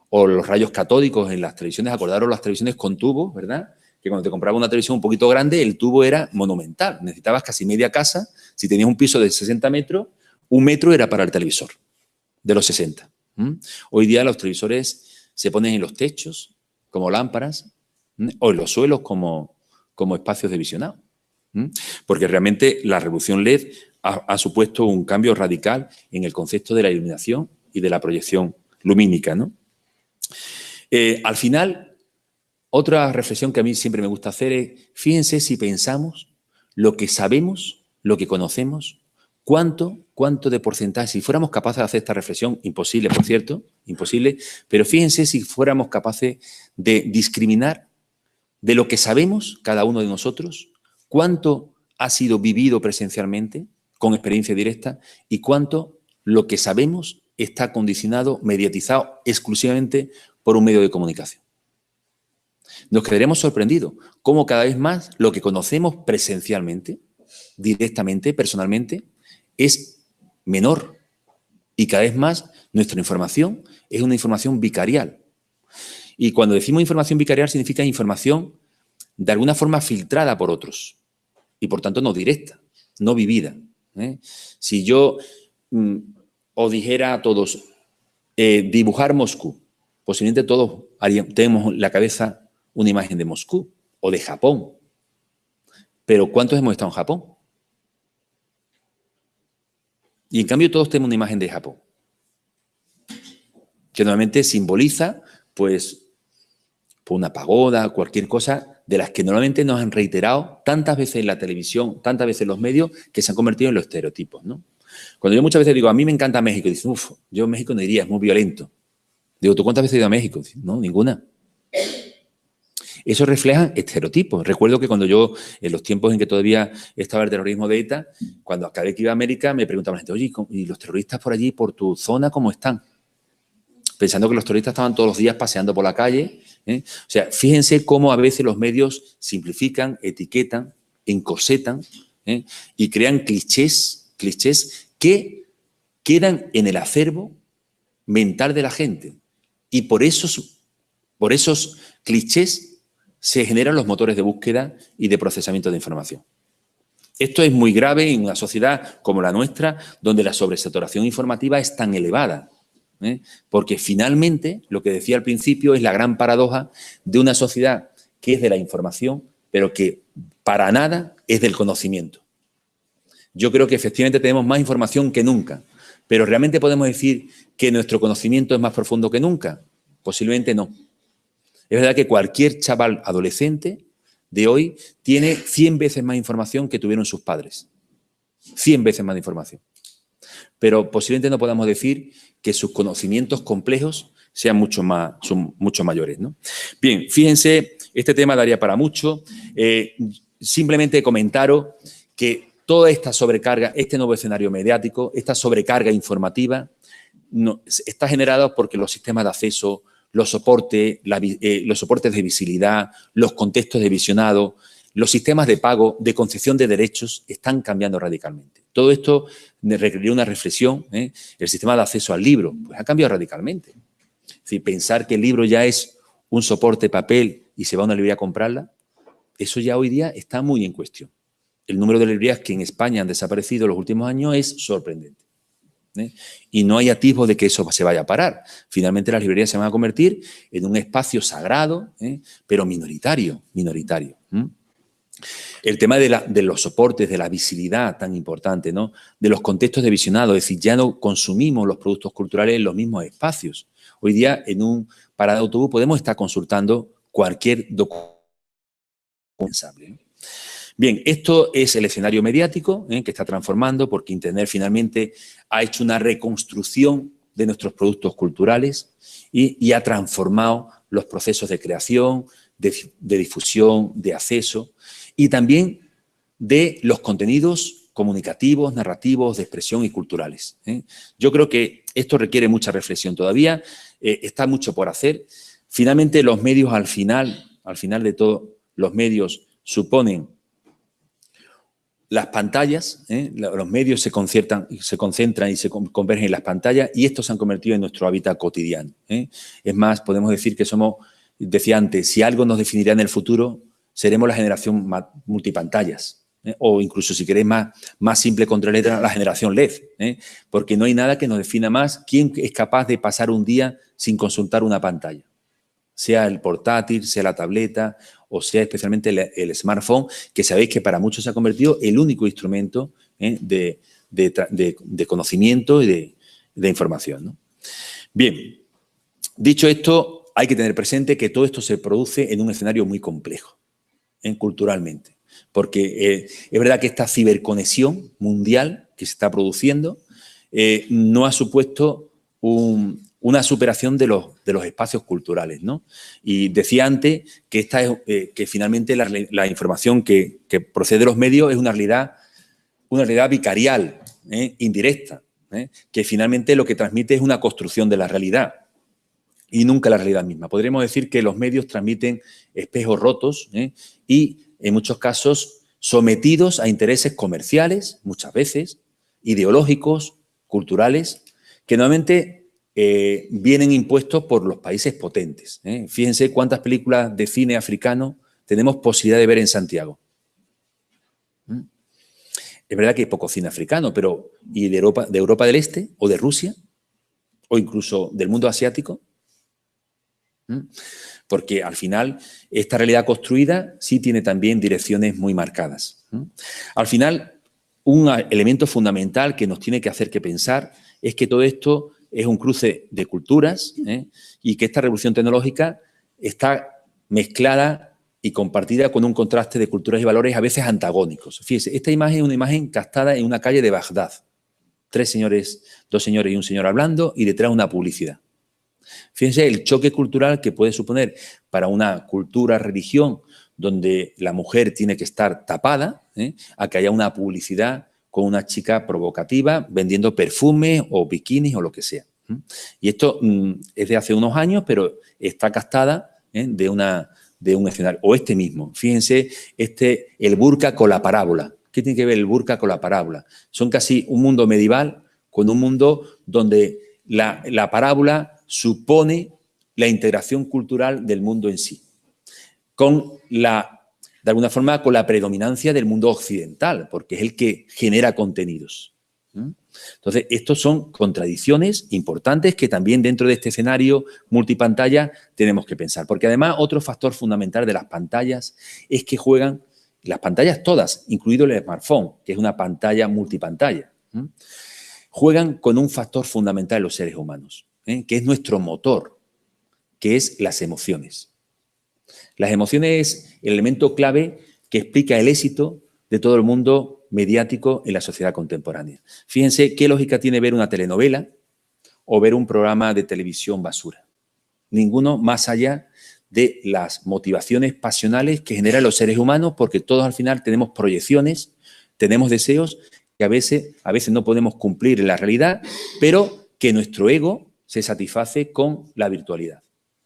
o los rayos catódicos en las televisiones. Acordaros las televisiones con tubos, ¿verdad? Que cuando te compraba una televisión un poquito grande, el tubo era monumental. Necesitabas casi media casa. Si tenías un piso de 60 metros, 1 metro era para el televisor de los 60. Hoy día los televisores se ponen en los techos como lámparas o en los suelos como espacios de visionado. Porque realmente la revolución LED ha supuesto un cambio radical en el concepto de la iluminación y de la proyección lumínica, ¿no? Al final, otra reflexión que a mí siempre me gusta hacer es, fíjense si pensamos lo que sabemos, lo que conocemos, cuánto de porcentaje, si fuéramos capaces de hacer esta reflexión, imposible, por cierto, imposible, pero fíjense si fuéramos capaces de discriminar de lo que sabemos cada uno de nosotros, cuánto ha sido vivido presencialmente, con experiencia directa, y cuánto lo que sabemos está condicionado, mediatizado exclusivamente por un medio de comunicación. Nos quedaremos sorprendidos cómo cada vez más lo que conocemos presencialmente, directamente, personalmente, es menor. Y cada vez más nuestra información es una información vicarial. Y cuando decimos información vicarial significa información de alguna forma filtrada por otros y por tanto no directa, no vivida. Si yo os dijera a todos dibujar Moscú, posiblemente todos tenemos en la cabeza una imagen de Moscú o de Japón. Pero ¿cuántos hemos estado en Japón? Y en cambio todos tenemos una imagen de Japón, que normalmente simboliza pues una pagoda, cualquier cosa de las que normalmente nos han reiterado tantas veces en la televisión, tantas veces en los medios, que se han convertido en los estereotipos, ¿no? Cuando yo muchas veces digo, a mí me encanta México, dicen, yo en México no iría, es muy violento. Digo, ¿tú cuántas veces has ido a México? Dicen, no, ninguna. Eso refleja estereotipos. Recuerdo que cuando yo, en los tiempos en que todavía estaba el terrorismo de ETA, cuando acabé que iba a América, me preguntaban la gente, oye, ¿y los terroristas por allí, por tu zona, cómo están? Pensando que los terroristas estaban todos los días paseando por la calle. O sea, fíjense cómo a veces los medios simplifican, etiquetan, encorsetan y crean clichés que quedan en el acervo mental de la gente. Y por esos clichés se generan los motores de búsqueda y de procesamiento de información. Esto es muy grave en una sociedad como la nuestra, donde la sobresaturación informativa es tan elevada. Porque finalmente, lo que decía al principio, es la gran paradoja de una sociedad que es de la información, pero que para nada es del conocimiento. Yo creo que efectivamente tenemos más información que nunca, pero ¿realmente podemos decir que nuestro conocimiento es más profundo que nunca? Posiblemente no. Es verdad que cualquier chaval adolescente de hoy tiene 100 veces más información que tuvieron sus padres. 100 veces más de información. Pero posiblemente no podamos decir que sus conocimientos complejos son mucho mayores, ¿no? Bien, fíjense, este tema daría para mucho. Simplemente comentaros que toda esta sobrecarga, este nuevo escenario mediático, esta sobrecarga informativa, está generada porque los sistemas de acceso, los soportes de visibilidad, los contextos de visionado, los sistemas de pago, de concesión de derechos, están cambiando radicalmente. Todo esto requeriría una reflexión. El sistema de acceso al libro pues ha cambiado radicalmente. Es decir, pensar que el libro ya es un soporte papel y se va a una librería a comprarla, eso ya hoy día está muy en cuestión. El número de librerías que en España han desaparecido en los últimos años es sorprendente. Y no hay atisbo de que eso se vaya a parar. Finalmente las librerías se van a convertir en un espacio sagrado, pero minoritario. El tema de los soportes, de la visibilidad tan importante, ¿no? De los contextos de visionado, es decir, ya no consumimos los productos culturales en los mismos espacios. Hoy día en un parada de autobús podemos estar consultando cualquier documento pensable, ¿no? Bien, esto es el escenario mediático que está transformando, porque Internet finalmente ha hecho una reconstrucción de nuestros productos culturales y ha transformado los procesos de creación, de difusión, de acceso y también de los contenidos comunicativos, narrativos, de expresión y culturales. Yo creo que esto requiere mucha reflexión todavía, está mucho por hacer. Finalmente, los medios al final de todo, los medios suponen las pantallas, los medios se concentran y se convergen en las pantallas y estos se han convertido en nuestro hábitat cotidiano. Es más, podemos decir que somos, decía antes, si algo nos definirá en el futuro, seremos la generación multipantallas. O incluso, si queréis más simple contra letra, la generación LED. Porque no hay nada que nos defina más quién es capaz de pasar un día sin consultar una pantalla. Sea el portátil, sea la tableta o sea especialmente el smartphone, que sabéis que para muchos se ha convertido el único instrumento de conocimiento y de información, ¿no? Bien, dicho esto, hay que tener presente que todo esto se produce en un escenario muy complejo, culturalmente, porque es verdad que esta ciberconexión mundial que se está produciendo no ha supuesto una superación de los espacios culturales, ¿no? Y decía antes que que finalmente la información que procede de los medios es una realidad vicarial, indirecta, que finalmente lo que transmite es una construcción de la realidad y nunca la realidad misma. Podríamos decir que los medios transmiten espejos rotos y, en muchos casos, sometidos a intereses comerciales, muchas veces, ideológicos, culturales, que normalmente vienen impuestos por los países potentes. Fíjense cuántas películas de cine africano tenemos posibilidad de ver en Santiago. Es verdad que hay poco cine africano, pero ¿y de Europa del Este o de Rusia? O incluso del mundo asiático. Porque al final esta realidad construida sí tiene también direcciones muy marcadas. Al final, un elemento fundamental que nos tiene que hacer que pensar es que todo esto es un cruce de culturas y que esta revolución tecnológica está mezclada y compartida con un contraste de culturas y valores a veces antagónicos. Fíjese, esta imagen es una imagen captada en una calle de Bagdad. 2 señores y un señor hablando y detrás una publicidad. Fíjense el choque cultural que puede suponer para una cultura, religión, donde la mujer tiene que estar tapada, a que haya una publicidad con una chica provocativa vendiendo perfumes o bikinis o lo que sea. Y esto es de hace unos años, pero está captada de un escenario. O este mismo. Fíjense, el burka con la parábola. ¿Qué tiene que ver el burka con la parábola? Son casi un mundo medieval con un mundo donde la parábola supone la integración cultural del mundo en sí, de alguna forma con la predominancia del mundo occidental, porque es el que genera contenidos. Entonces, estos son contradicciones importantes que también dentro de este escenario multipantalla tenemos que pensar, porque además otro factor fundamental de las pantallas es que juegan, las pantallas todas, incluido el smartphone, que es una pantalla multipantalla, juegan con un factor fundamental en los seres humanos, que es nuestro motor, que es las emociones. Las emociones es el elemento clave que explica el éxito de todo el mundo mediático en la sociedad contemporánea. Fíjense qué lógica tiene ver una telenovela o ver un programa de televisión basura. Ninguno más allá de las motivaciones pasionales que generan los seres humanos, porque todos al final tenemos proyecciones, tenemos deseos que a veces no podemos cumplir en la realidad, pero que nuestro ego se satisface con la virtualidad.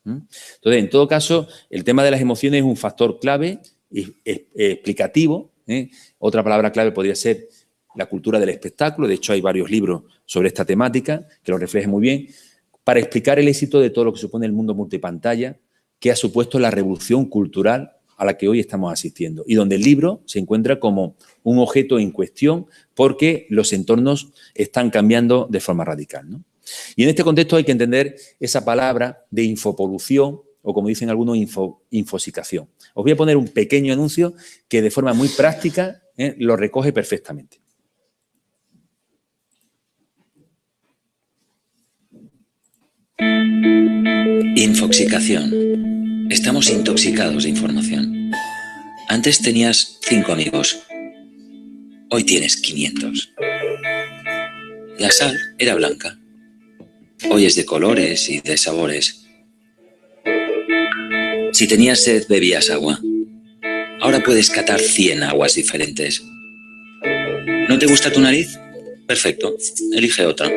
Entonces, en todo caso, el tema de las emociones es un factor clave explicativo. Otra palabra clave podría ser la cultura del espectáculo. De hecho, hay varios libros sobre esta temática que lo reflejan muy bien, para explicar el éxito de todo lo que supone el mundo multipantalla, que ha supuesto la revolución cultural a la que hoy estamos asistiendo, y donde el libro se encuentra como un objeto en cuestión porque los entornos están cambiando de forma radical, ¿no? Y en este contexto hay que entender esa palabra de infopolución, o como dicen algunos, infosicación. Os voy a poner un pequeño anuncio que de forma muy práctica lo recoge perfectamente. Infoxicación. Estamos intoxicados de información. Antes tenías 5 amigos. Hoy tienes 500. La sal era blanca. Hoy es de colores y de sabores. Si tenías sed, bebías agua. Ahora puedes catar 100 aguas diferentes. ¿No te gusta tu nariz? Perfecto, elige otra.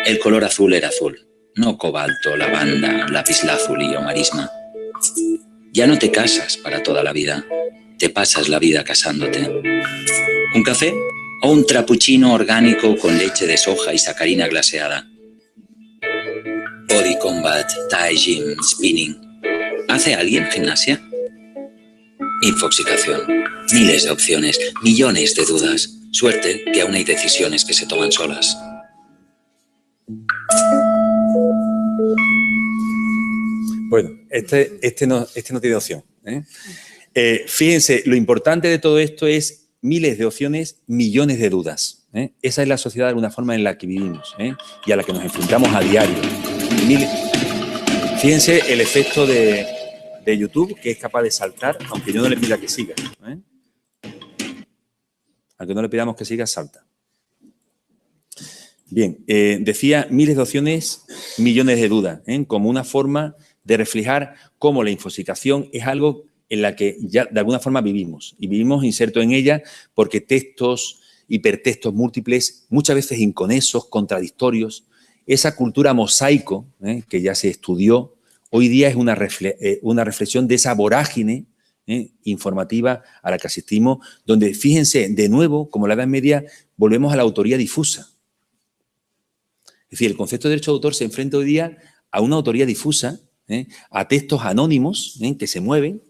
El color azul era azul, no cobalto, lavanda, lapislázuli o marisma. Ya no te casas para toda la vida, te pasas la vida casándote. ¿Un café o un trapuchino orgánico con leche de soja y sacarina glaseada? Body combat, Thai gym, spinning. ¿Hace alguien gimnasia? Infoxicación. Miles de opciones, millones de dudas. Suerte que aún hay decisiones que se toman solas. Bueno, este no tiene opción. Fíjense, lo importante de todo esto es miles de opciones, millones de dudas. Esa es la sociedad de alguna forma en la que vivimos y a la que nos enfrentamos a diario. Fíjense el efecto de YouTube, que es capaz de saltar, aunque yo no le pida que siga. Aunque no le pidamos que siga, salta. Bien, decía miles de opciones, millones de dudas, como una forma de reflejar cómo la infosicación es algo en la que ya de alguna forma vivimos. Y vivimos insertos en ella porque textos, hipertextos múltiples, muchas veces inconexos, contradictorios, esa cultura mosaico que ya se estudió, hoy día es una reflexión de esa vorágine informativa a la que asistimos, donde, fíjense, de nuevo, como la Edad Media, volvemos a la autoría difusa. Es decir, el concepto de derecho de autor se enfrenta hoy día a una autoría difusa, a textos anónimos que se mueven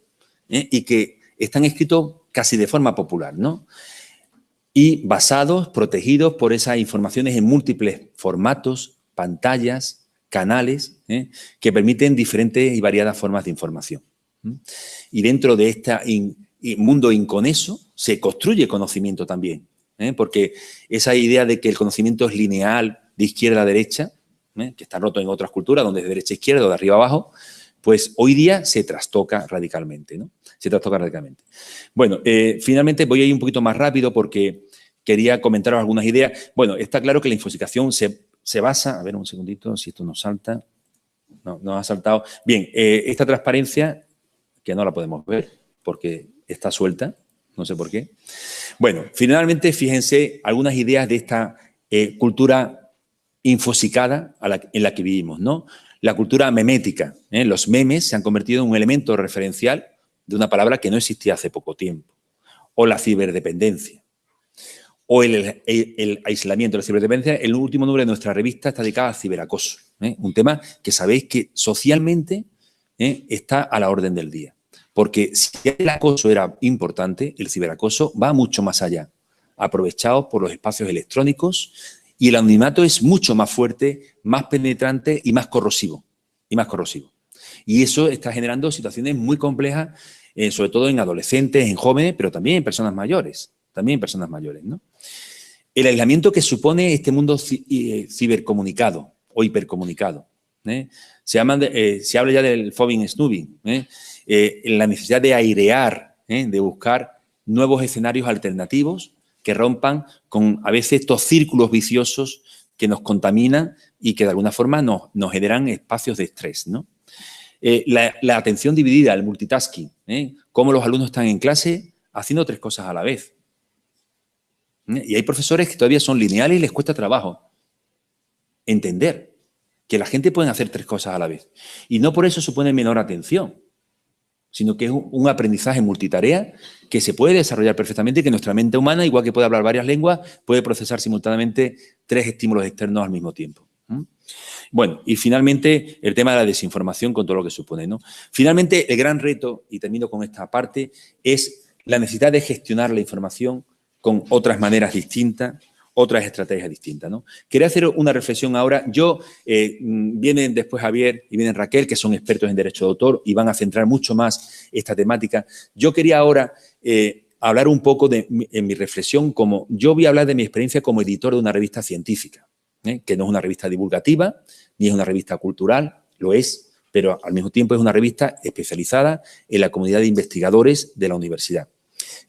y que están escritos casi de forma popular, ¿no? Y basados, protegidos por esas informaciones en múltiples formatos, pantallas, canales, que permiten diferentes y variadas formas de información. Y dentro de este mundo inconexo se construye conocimiento también, porque esa idea de que el conocimiento es lineal, de izquierda a derecha, que está roto en otras culturas, donde es de derecha a izquierda o de arriba a abajo, pues hoy día se trastoca radicalmente, ¿no? Se trastoca radicalmente. Bueno, finalmente voy a ir un poquito más rápido porque quería comentaros algunas ideas. Bueno, está claro que la infosicación se basa... A ver, un segundito, si esto nos salta. No, nos ha saltado. Bien, esta transparencia, que no la podemos ver porque está suelta, no sé por qué. Bueno, finalmente, fíjense algunas ideas de esta cultura infosicada en la que vivimos, ¿no? La cultura memética. Los memes se han convertido en un elemento referencial de una palabra que no existía hace poco tiempo. O la ciberdependencia. O el aislamiento. La ciberdependencia, el último número de nuestra revista está dedicado al ciberacoso. Un tema que sabéis que socialmente está a la orden del día. Porque si el acoso era importante, el ciberacoso va mucho más allá. Aprovechado por los espacios electrónicos. Y el anonimato es mucho más fuerte, más penetrante y más corrosivo. Y eso está generando situaciones muy complejas, sobre todo en adolescentes, en jóvenes, pero también en personas mayores. ¿No? El aislamiento que supone este mundo cibercomunicado o hipercomunicado. Se habla ya del fobbing snoobing, la necesidad de airear, de buscar nuevos escenarios alternativos que rompan con a veces estos círculos viciosos que nos contaminan y que de alguna forma nos generan espacios de estrés, ¿no? La atención dividida, el multitasking, cómo los alumnos están en clase haciendo 3 cosas a la vez. Y hay profesores que todavía son lineales y les cuesta trabajo entender que la gente puede hacer 3 cosas a la vez. Y no por eso supone menor atención. sino que es un aprendizaje multitarea que se puede desarrollar perfectamente y que nuestra mente humana, igual que puede hablar varias lenguas, puede procesar simultáneamente 3 estímulos externos al mismo tiempo. Bueno, y finalmente el tema de la desinformación con todo lo que supone, ¿no? Finalmente, el gran reto, y termino con esta parte, es la necesidad de gestionar la información con otras maneras distintas, otras estrategias distintas, ¿no? Quería hacer una reflexión ahora. Vienen después Javier y vienen Raquel, que son expertos en derecho de autor y van a centrar mucho más esta temática. Yo quería ahora hablar un poco en mi reflexión, yo voy a hablar de mi experiencia como editor de una revista científica, que no es una revista divulgativa, ni es una revista cultural, lo es, pero al mismo tiempo es una revista especializada en la comunidad de investigadores de la universidad.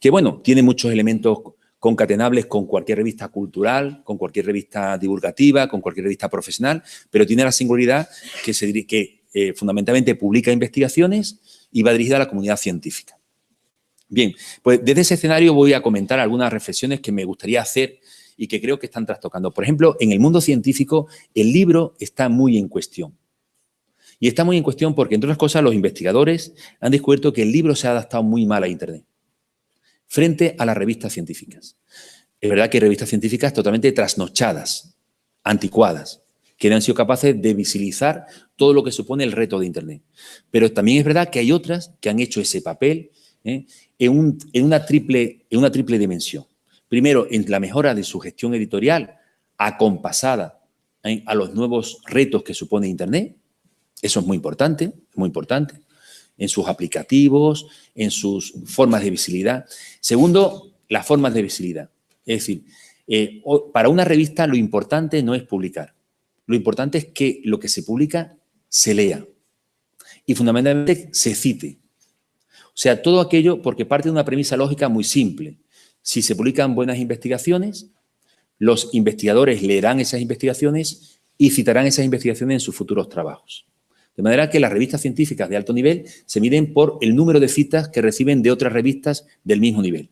Que, bueno, tiene muchos elementos concatenables con cualquier revista cultural, con cualquier revista divulgativa, con cualquier revista profesional, pero tiene la singularidad que fundamentalmente publica investigaciones y va dirigida a la comunidad científica. Bien, pues desde ese escenario voy a comentar algunas reflexiones que me gustaría hacer y que creo que están trastocando. Por ejemplo, en el mundo científico, el libro está muy en cuestión. Y está muy en cuestión porque, entre otras cosas, los investigadores han descubierto que el libro se ha adaptado muy mal a Internet frente a las revistas científicas. Es verdad que hay revistas científicas totalmente trasnochadas, anticuadas, que no han sido capaces de visibilizar todo lo que supone el reto de Internet. Pero también es verdad que hay otras que han hecho ese papel en una triple dimensión. Primero, en la mejora de su gestión editorial acompasada a los nuevos retos que supone Internet. Eso es muy importante, en sus aplicativos, en sus formas de visibilidad. Segundo, las formas de visibilidad. Es decir, para una revista lo importante no es publicar. Lo importante es que lo que se publica se lea y fundamentalmente se cite. O sea, todo aquello porque parte de una premisa lógica muy simple. Si se publican buenas investigaciones, los investigadores leerán esas investigaciones y citarán esas investigaciones en sus futuros trabajos. De manera que las revistas científicas de alto nivel se miden por el número de citas que reciben de otras revistas del mismo nivel.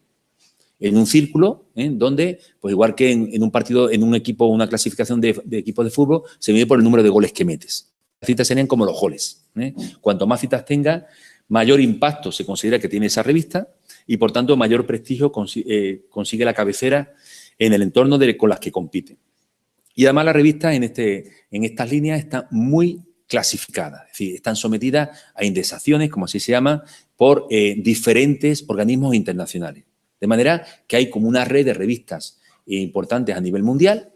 En un círculo, donde, pues igual que en un partido, en un equipo, una clasificación de equipos de fútbol, se mide por el número de goles que metes. Las citas serían como los goles. Cuanto más citas tenga, mayor impacto se considera que tiene esa revista y, por tanto, mayor prestigio consigue la cabecera en el entorno con las que compite. Y además las revistas en estas líneas están muy clasificadas, es decir, están sometidas a indexaciones, como así se llama, por diferentes organismos internacionales. De manera que hay como una red de revistas importantes a nivel mundial,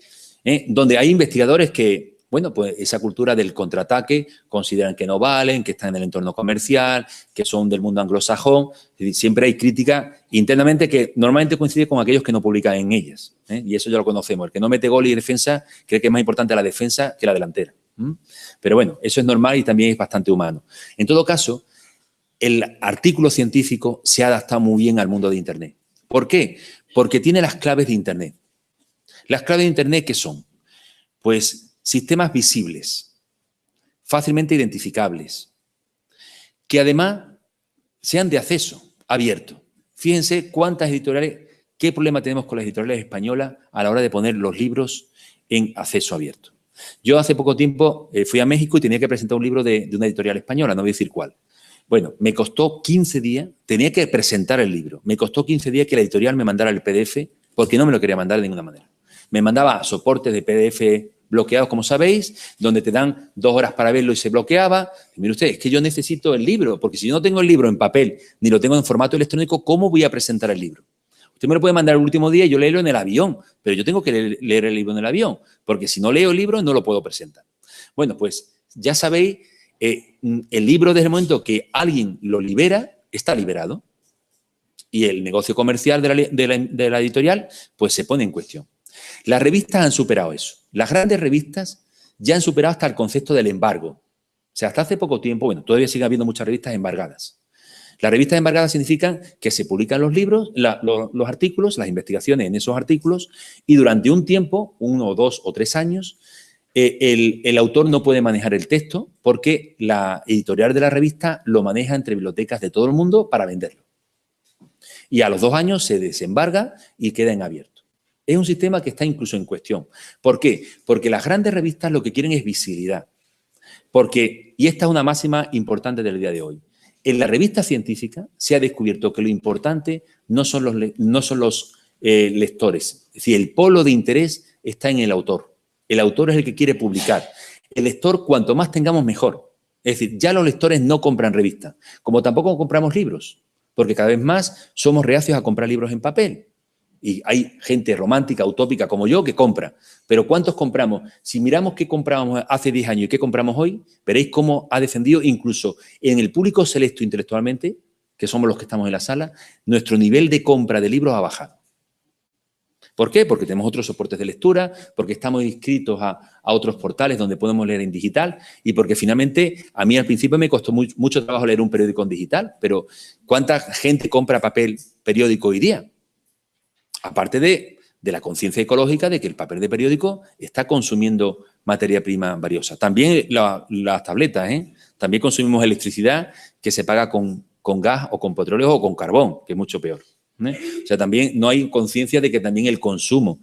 donde hay investigadores que, bueno, pues esa cultura del contraataque consideran que no valen, que están en el entorno comercial, que son del mundo anglosajón. Es decir, siempre hay crítica internamente que normalmente coincide con aquellos que no publican en ellas. Y eso ya lo conocemos. El que no mete gol y defensa cree que es más importante la defensa que la delantera. Pero bueno, eso es normal y también es bastante humano. En todo caso, el artículo científico se ha adaptado muy bien al mundo de Internet. ¿Por qué? Porque tiene las claves de Internet. ¿Las claves de Internet qué son? Pues sistemas visibles, fácilmente identificables, que además sean de acceso abierto. Fíjense cuántas editoriales, qué problema tenemos con las editoriales españolas a la hora de poner los libros en acceso abierto. Yo hace poco tiempo fui a México y tenía que presentar un libro de una editorial española, no voy a decir cuál. Bueno, me costó 15 días, tenía que presentar el libro, me costó 15 días que la editorial me mandara el PDF porque no me lo quería mandar de ninguna manera. Me mandaba soportes de PDF bloqueados, como sabéis, donde te dan 2 horas para verlo y se bloqueaba. Y mire usted, es que yo necesito el libro, porque si yo no tengo el libro en papel ni lo tengo en formato electrónico, ¿cómo voy a presentar el libro? Usted me lo puede mandar el último día y yo leerlo en el avión, pero yo tengo que leer el libro en el avión, porque si no leo el libro no lo puedo presentar. Bueno, pues ya sabéis, el libro desde el momento que alguien lo libera, está liberado. Y el negocio comercial de la editorial, pues se pone en cuestión. Las revistas han superado eso. Las grandes revistas ya han superado hasta el concepto del embargo. O sea, hasta hace poco tiempo, bueno, todavía sigue habiendo muchas revistas embargadas. Las revistas embargadas significan que se publican los libros, los artículos, las investigaciones en esos artículos y durante un tiempo, 1, 2 o 3 años, el autor no puede manejar el texto porque la editorial de la revista lo maneja entre bibliotecas de todo el mundo para venderlo. Y a los 2 años se desembarga y queda en abierto. Es un sistema que está incluso en cuestión. ¿Por qué? Porque las grandes revistas lo que quieren es visibilidad. Y esta es una máxima importante del día de hoy. En la revista científica se ha descubierto que lo importante no son los lectores. Es decir, el polo de interés está en el autor. El autor es el que quiere publicar. El lector, cuanto más tengamos, mejor. Es decir, ya los lectores no compran revistas, como tampoco compramos libros, porque cada vez más somos reacios a comprar libros en papel. Y hay gente romántica, utópica como yo que compra. Pero ¿cuántos compramos? Si miramos qué comprábamos hace 10 años y qué compramos hoy, veréis cómo ha descendido incluso en el público selecto intelectualmente, que somos los que estamos en la sala, nuestro nivel de compra de libros ha bajado. ¿Por qué? Porque tenemos otros soportes de lectura, porque estamos inscritos a otros portales donde podemos leer en digital y porque finalmente a mí al principio me costó mucho trabajo leer un periódico en digital, pero ¿cuánta gente compra papel periódico hoy día? Aparte de la conciencia ecológica de que el papel de periódico está consumiendo materia prima valiosa. También las tabletas, también consumimos electricidad que se paga con gas o con petróleo o con carbón, que es mucho peor. O sea, también no hay conciencia de que también el consumo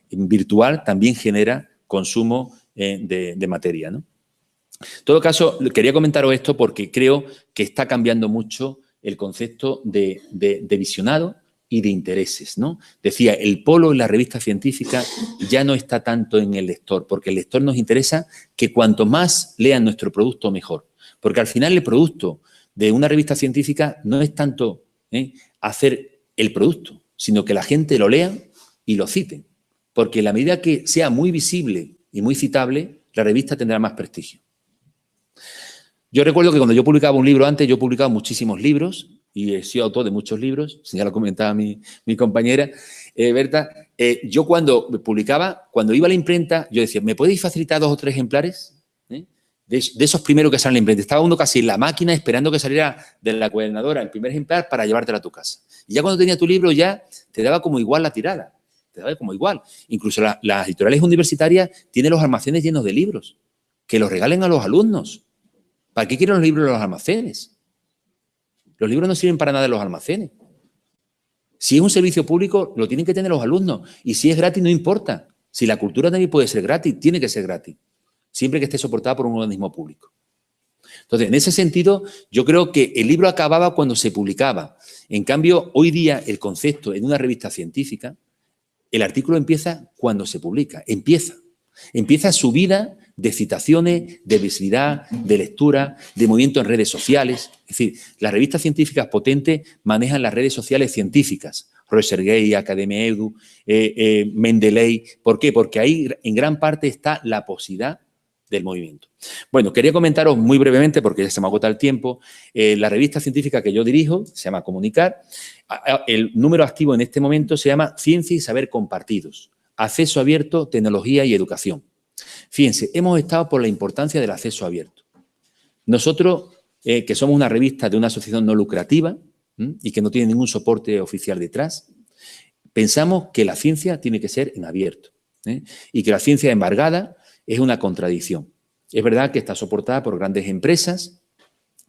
virtual también genera consumo de materia, ¿no? En todo caso, quería comentaros esto porque creo que está cambiando mucho el concepto de visionado y de intereses, ¿no? Decía, el polo en la revista científica ya no está tanto en el lector, porque el lector nos interesa que cuanto más lean nuestro producto, mejor. Porque al final el producto de una revista científica no es tanto hacer el producto, sino que la gente lo lea y lo citen. Porque en la medida que sea muy visible y muy citable, la revista tendrá más prestigio. Yo recuerdo que cuando yo publicaba un libro antes, yo publicaba muchísimos libros y he sido autor de muchos libros, ya lo comentaba mi compañera Berta. Yo cuando publicaba, cuando iba a la imprenta, yo decía, ¿me podéis facilitar 2 o 3 ejemplares? De esos primeros que salen en la imprenta. Estaba uno casi en la máquina esperando que saliera de la coordinadora el primer ejemplar para llevártelo a tu casa. Y ya cuando tenía tu libro ya te daba como igual la tirada. Te daba como igual. Incluso las editoriales universitarias tienen los almacenes llenos de libros. Que los regalen a los alumnos. ¿Para qué quieren los libros en los almacenes? Los libros no sirven para nada en los almacenes. Si es un servicio público, lo tienen que tener los alumnos. Y si es gratis, no importa. Si la cultura también puede ser gratis, tiene que ser gratis. Siempre que esté soportada por un organismo público. Entonces, en ese sentido, yo creo que el libro acababa cuando se publicaba. En cambio, hoy día, el concepto en una revista científica, el artículo empieza cuando se publica. Empieza su vida de citaciones, de visibilidad, de lectura, de movimiento en redes sociales. Es decir, las revistas científicas potentes manejan las redes sociales científicas. Researchgate, Academia Edu, Mendeley. ¿Por qué? Porque ahí en gran parte está la posibilidad del movimiento. Bueno, quería comentaros muy brevemente, porque ya se me agota el tiempo, la revista científica que yo dirijo, se llama Comunicar. El número activo en este momento se llama Ciencia y Saber Compartidos. Acceso abierto, tecnología y educación. Fíjense, hemos estado por la importancia del acceso abierto. Nosotros, que somos una revista de una asociación no lucrativa y que no tiene ningún soporte oficial detrás, pensamos que la ciencia tiene que ser en abierto y que la ciencia embargada es una contradicción. Es verdad que está soportada por grandes empresas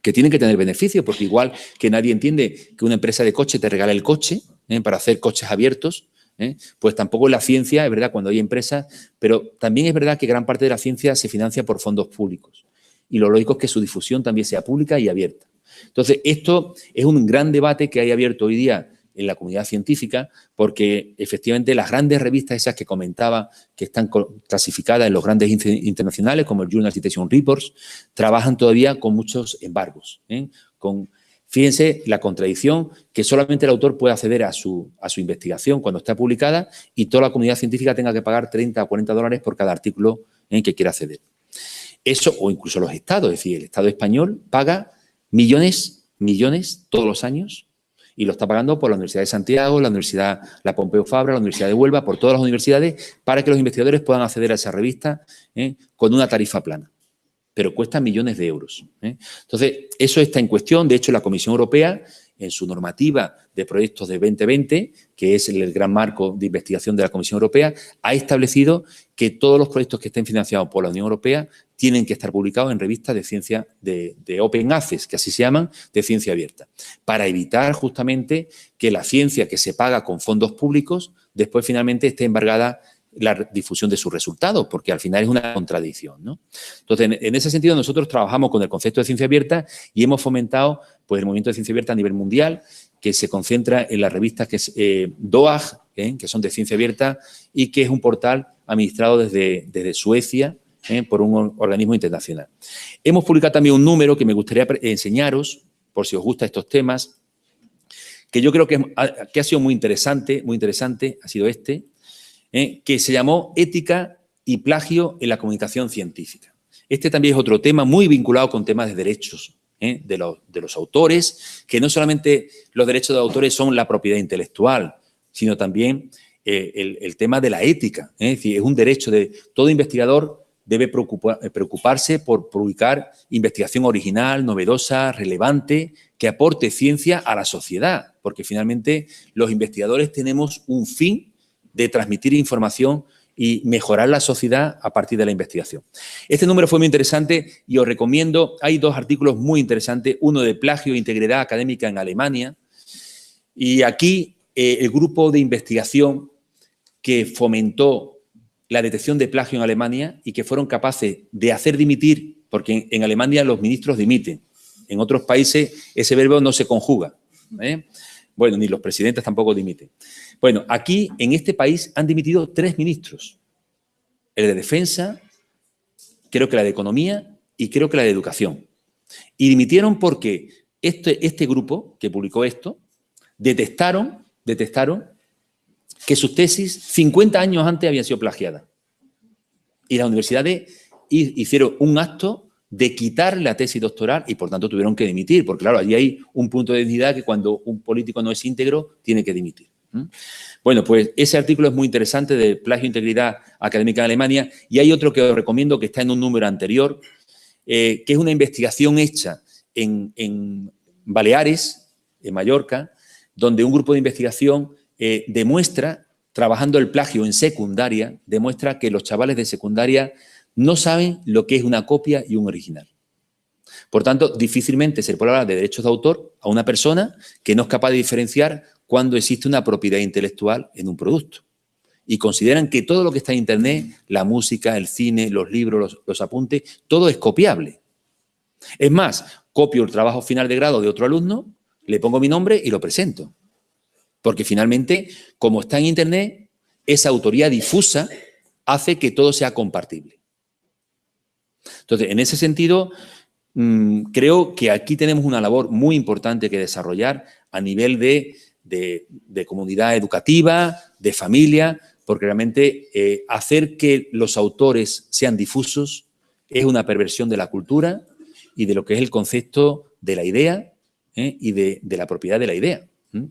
que tienen que tener beneficios, porque igual que nadie entiende que una empresa de coche te regala el coche para hacer coches abiertos, pues tampoco en la ciencia, es verdad, cuando hay empresas, pero también es verdad que gran parte de la ciencia se financia por fondos públicos. Y lo lógico es que su difusión también sea pública y abierta. Entonces, esto es un gran debate que hay abierto hoy día en la comunidad científica, porque efectivamente las grandes revistas esas que comentaba, que están clasificadas en los grandes internacionales, como el Journal Citation Reports, trabajan todavía con muchos embargos. Fíjense la contradicción, que solamente el autor puede acceder a su investigación cuando está publicada y toda la comunidad científica tenga que pagar 30 o 40 dólares por cada artículo en que quiera acceder. Eso, o incluso los estados, es decir, el Estado español paga millones todos los años y lo está pagando por la Universidad de Santiago, la Universidad La Pompeu Fabra, la Universidad de Huelva, por todas las universidades, para que los investigadores puedan acceder a esa revista con una tarifa plana. Pero cuesta millones de euros. Entonces, eso está en cuestión. De hecho, la Comisión Europea, en su normativa de proyectos de 2020, que es el gran marco de investigación de la Comisión Europea, ha establecido que todos los proyectos que estén financiados por la Unión Europea tienen que estar publicados en revistas de ciencia de Open Access, que así se llaman, de ciencia abierta, para evitar justamente que la ciencia que se paga con fondos públicos después finalmente esté embargada la difusión de sus resultados, porque al final es una contradicción, ¿no? Entonces, en ese sentido, nosotros trabajamos con el concepto de ciencia abierta y hemos fomentado pues, el movimiento de ciencia abierta a nivel mundial, que se concentra en las revistas que es DOAG, que son de ciencia abierta, y que es un portal administrado desde Suecia por un organismo internacional. Hemos publicado también un número que me gustaría enseñaros, por si os gustan estos temas, que yo creo que ha sido muy interesante, ha sido que se llamó Ética y plagio en la comunicación científica. Este también es otro tema muy vinculado con temas de derechos de los autores, que no solamente los derechos de autores son la propiedad intelectual, sino también el tema de la ética. Es decir, es un derecho de todo investigador debe preocuparse por publicar investigación original, novedosa, relevante, que aporte ciencia a la sociedad, porque finalmente los investigadores tenemos un fin de transmitir información y mejorar la sociedad a partir de la investigación. Este número fue muy interesante y os recomiendo, hay 2 artículos muy interesantes, uno de plagio e integridad académica en Alemania, y aquí el grupo de investigación que fomentó la detección de plagio en Alemania y que fueron capaces de hacer dimitir, porque en Alemania los ministros dimiten, en otros países ese verbo no se conjuga, Bueno, ni los presidentes tampoco dimiten. Bueno, aquí, en este país, han dimitido 3 ministros. El de Defensa, creo que la de Economía y creo que la de Educación. Y dimitieron porque este grupo que publicó esto detectaron que sus tesis 50 años antes habían sido plagiadas. Y las universidades hicieron un acto de quitar la tesis doctoral y, por tanto, tuvieron que dimitir, porque, claro, allí hay un punto de dignidad que cuando un político no es íntegro, tiene que dimitir. Bueno, pues ese artículo es muy interesante de plagio e integridad académica en Alemania, y hay otro que os recomiendo que está en un número anterior, que es una investigación hecha en Baleares, en Mallorca, donde un grupo de investigación demuestra, trabajando el plagio en secundaria, demuestra que los chavales de secundaria no saben lo que es una copia y un original. Por tanto, difícilmente se puede hablar de derechos de autor a una persona que no es capaz de diferenciar cuando existe una propiedad intelectual en un producto. Y consideran que todo lo que está en Internet, la música, el cine, los libros, los apuntes, todo es copiable. Es más, copio el trabajo final de grado de otro alumno, le pongo mi nombre y lo presento. Porque finalmente, como está en Internet, esa autoría difusa hace que todo sea compartible. Entonces, en ese sentido, creo que aquí tenemos una labor muy importante que desarrollar a nivel de comunidad educativa, de familia, porque realmente hacer que los autores sean difusos es una perversión de la cultura y de lo que es el concepto de la idea y de la propiedad de la idea.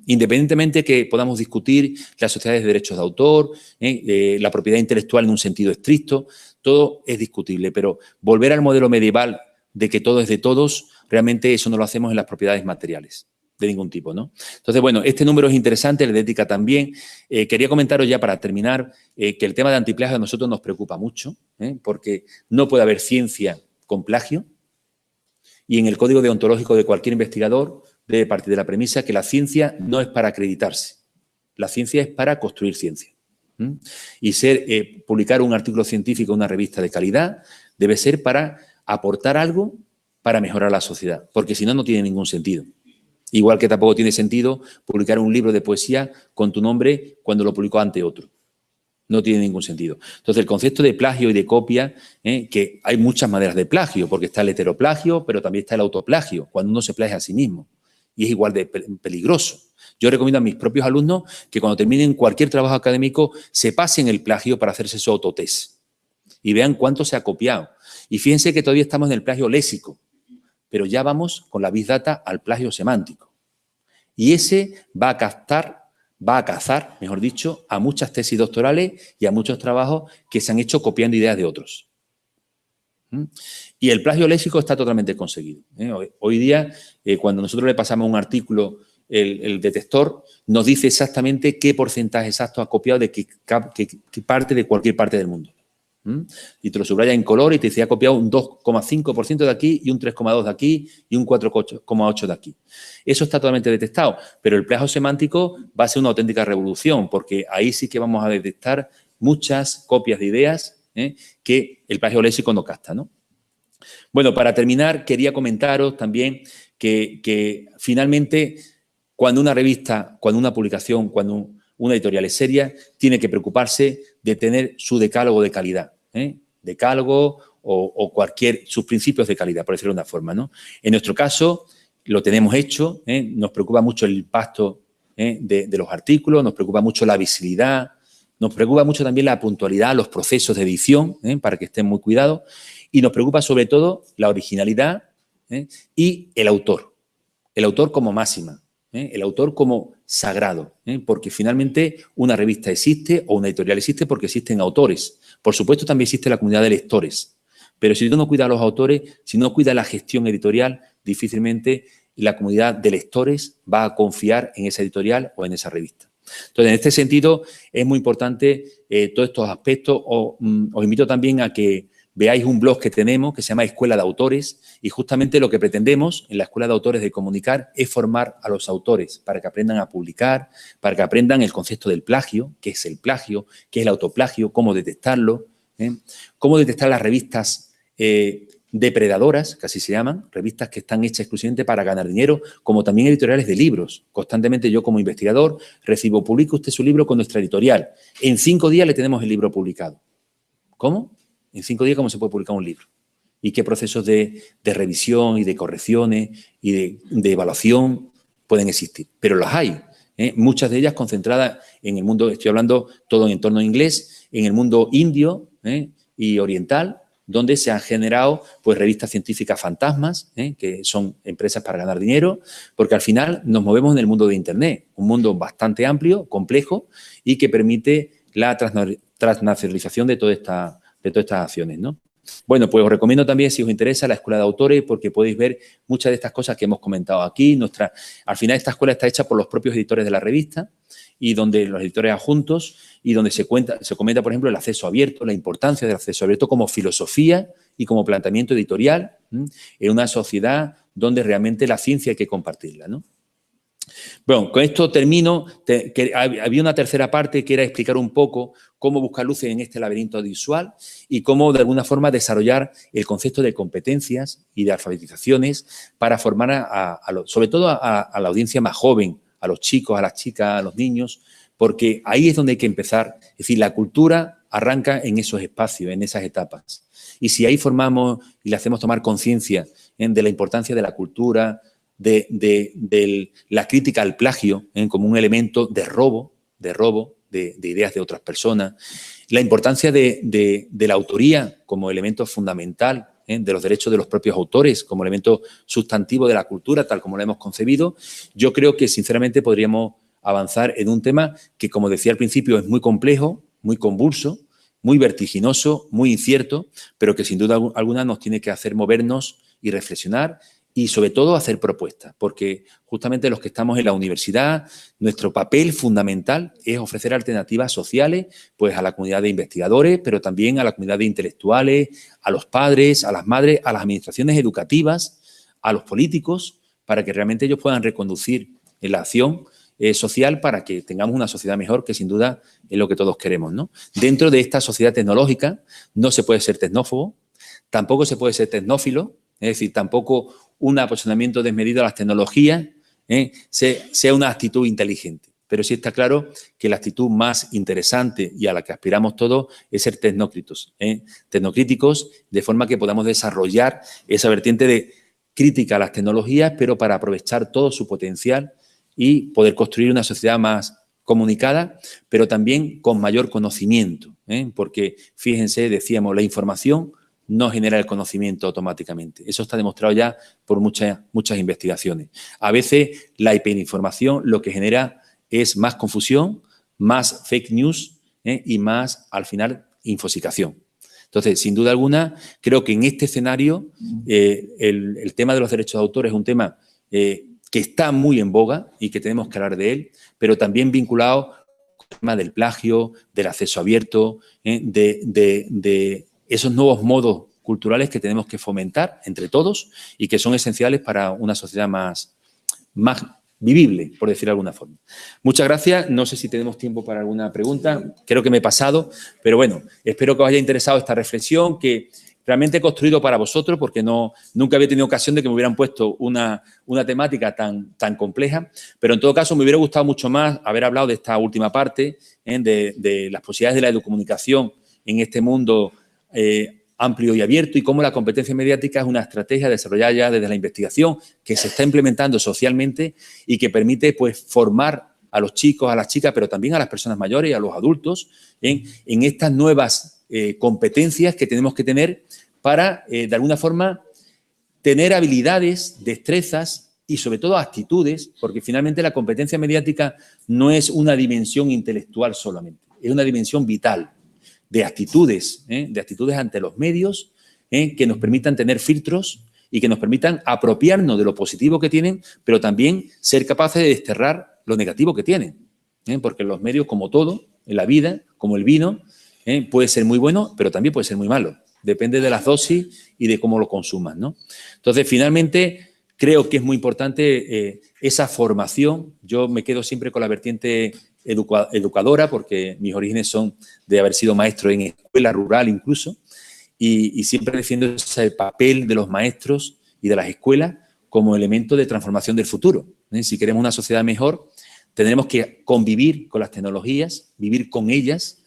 Independientemente que podamos discutir las sociedades de derechos de autor, la propiedad intelectual en un sentido estricto, todo es discutible, pero volver al modelo medieval de que todo es de todos, realmente eso no lo hacemos en las propiedades materiales, de ningún tipo, ¿no? Entonces, bueno, este número es interesante, el de ética también. Quería comentaros ya para terminar que el tema de antiplagio a nosotros nos preocupa mucho, porque no puede haber ciencia con plagio, y en el código deontológico de cualquier investigador debe partir de la premisa que la ciencia no es para acreditarse, la ciencia es para construir ciencia. Y publicar un artículo científico en una revista de calidad debe ser para aportar algo para mejorar la sociedad, porque si no, no tiene ningún sentido. Igual que tampoco tiene sentido publicar un libro de poesía con tu nombre cuando lo publicó ante otro. No tiene ningún sentido. Entonces, el concepto de plagio y de copia, que hay muchas maneras de plagio, porque está el heteroplagio, pero también está el autoplagio, cuando uno se plagia a sí mismo. Y es igual de peligroso. Yo recomiendo a mis propios alumnos que cuando terminen cualquier trabajo académico se pasen el plagio para hacerse su autotest y vean cuánto se ha copiado. Y fíjense que todavía estamos en el plagio léxico, pero ya vamos con la Big Data al plagio semántico. Y ese va a cazar, mejor dicho, a muchas tesis doctorales y a muchos trabajos que se han hecho copiando ideas de otros. Y el plagio léxico está totalmente conseguido. Hoy día, cuando nosotros le pasamos un artículo, el detector nos dice exactamente qué porcentaje exacto ha copiado de qué parte de cualquier parte del mundo. Y te lo subraya en color y te dice ha copiado un 2,5% de aquí y un 3,2% de aquí y un 4,8% de aquí. Eso está totalmente detectado, pero el plagio semántico va a ser una auténtica revolución porque ahí sí que vamos a detectar muchas copias de ideas que el plagio léxico no capta, ¿no? Bueno, para terminar, quería comentaros también que finalmente cuando una revista, cuando una publicación, cuando una editorial es seria, tiene que preocuparse de tener su decálogo de calidad, decálogo o sus principios de calidad, por decirlo de una forma, ¿no? En nuestro caso, lo tenemos hecho, nos preocupa mucho el impacto de los artículos, nos preocupa mucho la visibilidad, nos preocupa mucho también la puntualidad, los procesos de edición, para que estén muy cuidados, y nos preocupa sobre todo la originalidad y el autor como máxima, el autor como sagrado, porque finalmente una revista existe o una editorial existe porque existen autores. Por supuesto, también existe la comunidad de lectores, pero si tú no cuidas a los autores, si no cuidas la gestión editorial, difícilmente la comunidad de lectores va a confiar en esa editorial o en esa revista. Entonces, en este sentido, es muy importante todos estos aspectos. Os invito también a que veáis un blog que tenemos que se llama Escuela de Autores y justamente lo que pretendemos en la Escuela de Autores de Comunicar es formar a los autores para que aprendan a publicar, para que aprendan el concepto del plagio, qué es el plagio, qué es el autoplagio, cómo detectarlo, cómo detectar las revistas depredadoras, que así se llaman, revistas que están hechas exclusivamente para ganar dinero, como también editoriales de libros. Constantemente yo como investigador publica usted su libro con nuestra editorial. En 5 días le tenemos el libro publicado. ¿Cómo? En 5 días, ¿cómo se puede publicar un libro? ¿Y qué procesos de revisión y de correcciones y de evaluación pueden existir? Pero las hay, muchas de ellas concentradas en el mundo, estoy hablando todo en entorno inglés, en el mundo indio y oriental, donde se han generado pues, revistas científicas fantasmas, que son empresas para ganar dinero, porque al final nos movemos en el mundo de Internet, un mundo bastante amplio, complejo y que permite la transnacionalización de todas estas acciones, ¿no? Bueno, pues os recomiendo también, si os interesa, la Escuela de Autores, porque podéis ver muchas de estas cosas que hemos comentado aquí. Al final, esta escuela está hecha por los propios editores de la revista y donde los editores adjuntos y donde se comenta, por ejemplo, el acceso abierto, la importancia del acceso abierto como filosofía y como planteamiento editorial en una sociedad donde realmente la ciencia hay que compartirla, ¿no? Bueno, con esto termino. Había una tercera parte que era explicar un poco cómo buscar luces en este laberinto visual y cómo, de alguna forma, desarrollar el concepto de competencias y de alfabetizaciones para formar, sobre todo, a la audiencia más joven, a los chicos, a las chicas, a los niños, porque ahí es donde hay que empezar. Es decir, la cultura arranca en esos espacios, en esas etapas. Y si ahí formamos y le hacemos tomar conciencia de la importancia de la cultura, de la crítica al plagio como un elemento de robo de ideas de otras personas, la importancia de la autoría como elemento fundamental, de los derechos de los propios autores como elemento sustantivo de la cultura, tal como lo hemos concebido, yo creo que sinceramente podríamos avanzar en un tema que, como decía al principio, es muy complejo, muy convulso, muy vertiginoso, muy incierto, pero que sin duda alguna nos tiene que hacer movernos y reflexionar y sobre todo hacer propuestas, porque justamente los que estamos en la universidad, nuestro papel fundamental es ofrecer alternativas sociales pues a la comunidad de investigadores, pero también a la comunidad de intelectuales, a los padres, a las madres, a las administraciones educativas, a los políticos, para que realmente ellos puedan reconducir en la acción social para que tengamos una sociedad mejor, que sin duda es lo que todos queremos, ¿no? Dentro de esta sociedad tecnológica no se puede ser tecnófobo, tampoco se puede ser tecnófilo, es decir, tampoco un apasionamiento desmedido a las tecnologías sea una actitud inteligente. Pero sí está claro que la actitud más interesante y a la que aspiramos todos es ser tecnócritos, tecnocríticos, de forma que podamos desarrollar esa vertiente de crítica a las tecnologías, pero para aprovechar todo su potencial y poder construir una sociedad más comunicada, pero también con mayor conocimiento, porque, fíjense, decíamos, la información no genera el conocimiento automáticamente. Eso está demostrado ya por muchas investigaciones. A veces la hiperinformación lo que genera es más confusión, más fake news y más, al final, infosicación. Entonces, sin duda alguna, creo que en este escenario el tema de los derechos de autor es un tema que está muy en boga y que tenemos que hablar de él, pero también vinculado con el tema del plagio, del acceso abierto, de esos nuevos modos culturales que tenemos que fomentar entre todos y que son esenciales para una sociedad más vivible, por decirlo de alguna forma. Muchas gracias. No sé si tenemos tiempo para alguna pregunta. Creo que me he pasado, pero bueno, espero que os haya interesado esta reflexión que realmente he construido para vosotros porque nunca había tenido ocasión de que me hubieran puesto una temática tan compleja, pero en todo caso me hubiera gustado mucho más haber hablado de esta última parte, de las posibilidades de la educomunicación en este mundo amplio y abierto y cómo la competencia mediática es una estrategia desarrollada ya desde la investigación que se está implementando socialmente y que permite pues, formar a los chicos, a las chicas, pero también a las personas mayores y a los adultos en estas nuevas competencias que tenemos que tener para, de alguna forma, tener habilidades, destrezas y, sobre todo, actitudes, porque finalmente la competencia mediática no es una dimensión intelectual solamente, es una dimensión vital de actitudes ante los medios que nos permitan tener filtros y que nos permitan apropiarnos de lo positivo que tienen, pero también ser capaces de desterrar lo negativo que tienen, porque los medios, como todo, en la vida, como el vino, puede ser muy bueno, pero también puede ser muy malo. Depende de las dosis y de cómo lo consumas, ¿no? Entonces, finalmente, creo que es muy importante esa formación. Yo me quedo siempre con la vertiente educadora, porque mis orígenes son de haber sido maestro en escuela rural incluso, y siempre defiendo ese papel de los maestros y de las escuelas como elemento de transformación del futuro. Si queremos una sociedad mejor, tendremos que convivir con las tecnologías, vivir con ellas.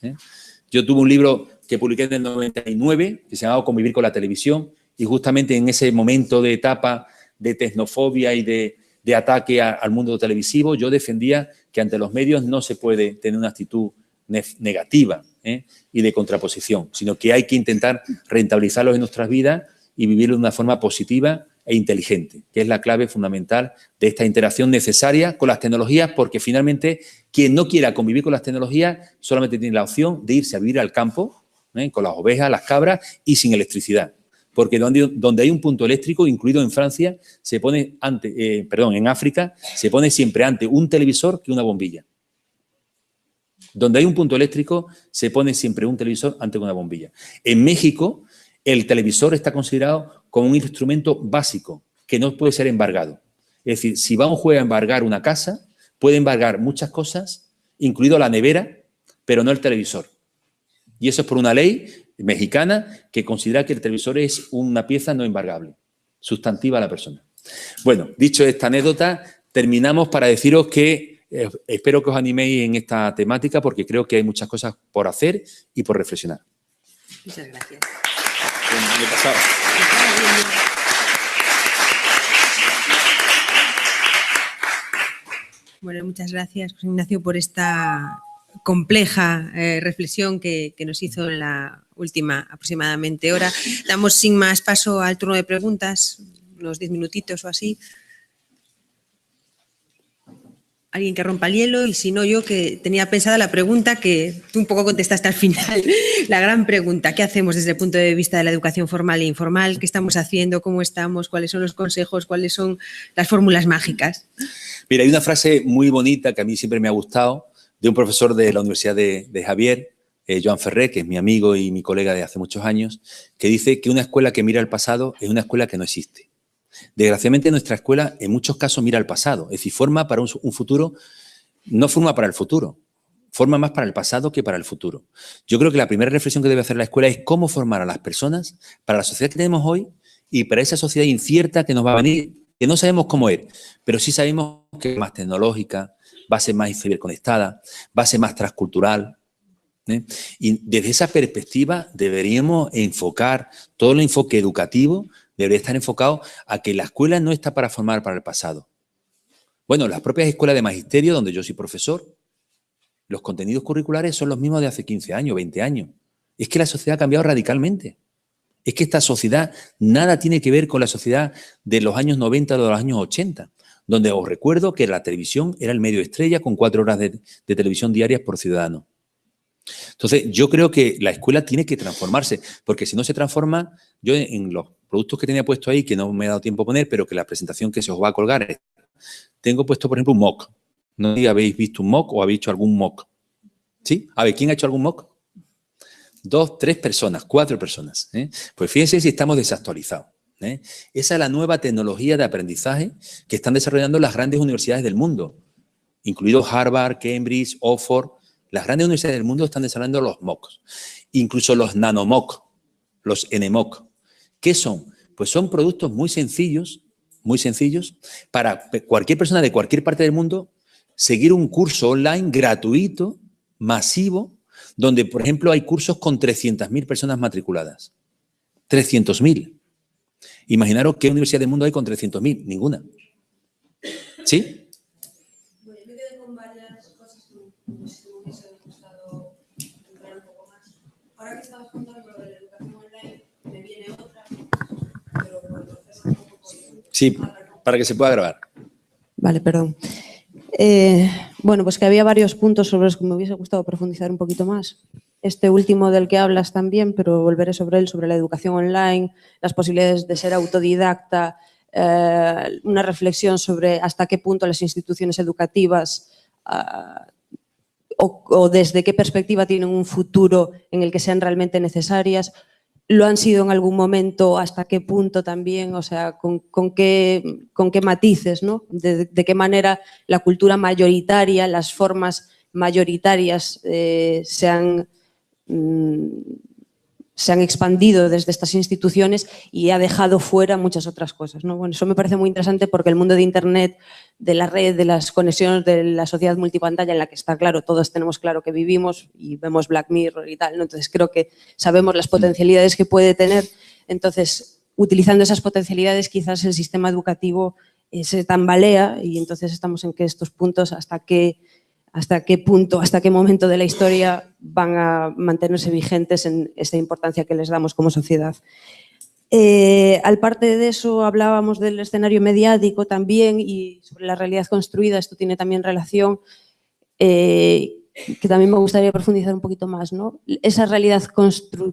Yo tuve un libro que publiqué en el 99 que se llamaba Convivir con la televisión y justamente en ese momento de etapa de tecnofobia y de ataque al mundo televisivo, yo defendía que ante los medios no se puede tener una actitud negativa y de contraposición, sino que hay que intentar rentabilizarlos en nuestras vidas y vivirlo de una forma positiva e inteligente, que es la clave fundamental de esta interacción necesaria con las tecnologías, porque finalmente quien no quiera convivir con las tecnologías solamente tiene la opción de irse a vivir al campo, con las ovejas, las cabras y sin electricidad. Porque donde hay un punto eléctrico, incluido en Francia, en África, se pone siempre antes un televisor que una bombilla. Donde hay un punto eléctrico, se pone siempre un televisor antes que una bombilla. En México, el televisor está considerado como un instrumento básico que no puede ser embargado. Es decir, si va un juez a embargar una casa, puede embargar muchas cosas, incluido la nevera, pero no el televisor. Y eso es por una ley mexicana que considera que el televisor es una pieza no embargable, sustantiva a la persona. Bueno, dicho esta anécdota, terminamos para deciros que espero que os animéis en esta temática porque creo que hay muchas cosas por hacer y por reflexionar. Muchas gracias. Me he pasado. Bueno, muchas gracias, José Ignacio, por esta compleja reflexión que nos hizo en la última aproximadamente hora. Damos sin más paso al turno de preguntas, unos 10 minutitos o así. Alguien que rompa el hielo y si no yo que tenía pensada la pregunta que tú un poco contestaste al final, la gran pregunta, ¿qué hacemos desde el punto de vista de la educación formal e informal? ¿Qué estamos haciendo? ¿Cómo estamos? ¿Cuáles son los consejos? ¿Cuáles son las fórmulas mágicas? Mira, hay una frase muy bonita que a mí siempre me ha gustado de un profesor de la Universidad de Javier, Joan Ferrer, que es mi amigo y mi colega de hace muchos años, que dice que una escuela que mira al pasado es una escuela que no existe. Desgraciadamente, nuestra escuela en muchos casos mira al pasado, es decir, forma para un futuro, no forma para el futuro, forma más para el pasado que para el futuro. Yo creo que la primera reflexión que debe hacer la escuela es cómo formar a las personas para la sociedad que tenemos hoy y para esa sociedad incierta que nos va a venir, que no sabemos cómo es, pero sí sabemos que es más tecnológica, va a ser más ciberconectada, va a ser más transcultural. Y desde esa perspectiva deberíamos enfocar todo el enfoque educativo, debería estar enfocado a que la escuela no está para formar para el pasado. Bueno, las propias escuelas de magisterio, donde yo soy profesor, los contenidos curriculares son los mismos de hace 15 años, 20 años. Es que la sociedad ha cambiado radicalmente. Es que esta sociedad nada tiene que ver con la sociedad de los años 90 o de los años 80, donde os recuerdo que la televisión era el medio estrella con 4 horas de televisión diarias por ciudadano. Entonces, yo creo que la escuela tiene que transformarse, porque si no se transforma, yo en los productos que tenía puesto ahí, que no me he dado tiempo a poner, pero que la presentación que se os va a colgar, tengo puesto, por ejemplo, un mock. No sé si habéis visto un mock o habéis hecho algún mock. ¿Sí? A ver, ¿quién ha hecho algún mock? 2, 3 personas, 4 personas. Pues fíjense si estamos desactualizados. Esa es la nueva tecnología de aprendizaje que están desarrollando las grandes universidades del mundo, incluidos Harvard, Cambridge, Oxford. Las grandes universidades del mundo están desarrollando los MOOCs, incluso los nanoMOOC, los NMOOC. ¿Qué son? Pues son productos muy sencillos para cualquier persona de cualquier parte del mundo seguir un curso online gratuito, masivo, donde, por ejemplo, hay cursos con 300.000 personas matriculadas. 300.000. Imaginaros qué universidad del mundo hay con 300.000. Ninguna. ¿Sí? Bueno, yo me quedé con varias cosas que me hubiese gustado entrar un poco más. Ahora que estabas contando lo de la educación online, me viene otra, pero bueno, es un poco... Sí, para que se pueda grabar. Vale, perdón. Bueno, pues que había varios puntos sobre los que me hubiese gustado profundizar un poquito más. Este último del que hablas también, pero volveré sobre él, sobre la educación online, las posibilidades de ser autodidacta, una reflexión sobre hasta qué punto las instituciones educativas o desde qué perspectiva tienen un futuro en el que sean realmente necesarias. ¿Lo han sido en algún momento? ¿Hasta qué punto también? O sea, ¿con qué matices, ¿no? De qué manera la cultura mayoritaria, las formas mayoritarias se han expandido desde estas instituciones y ha dejado fuera muchas otras cosas, ¿no? Bueno, eso me parece muy interesante porque el mundo de Internet, de la red, de las conexiones, de la sociedad multipantalla en la que está claro, todos tenemos claro que vivimos y vemos Black Mirror y tal, ¿no? Entonces creo que sabemos las potencialidades que puede tener. Entonces, utilizando esas potencialidades, quizás el sistema educativo se tambalea y entonces estamos en que estos puntos hasta qué punto, hasta qué momento de la historia van a mantenerse vigentes en esta importancia que les damos como sociedad. Al parte de eso, hablábamos del escenario mediático también y sobre la realidad construida. Esto tiene también relación, que también me gustaría profundizar un poquito más, ¿no? Esa realidad construida.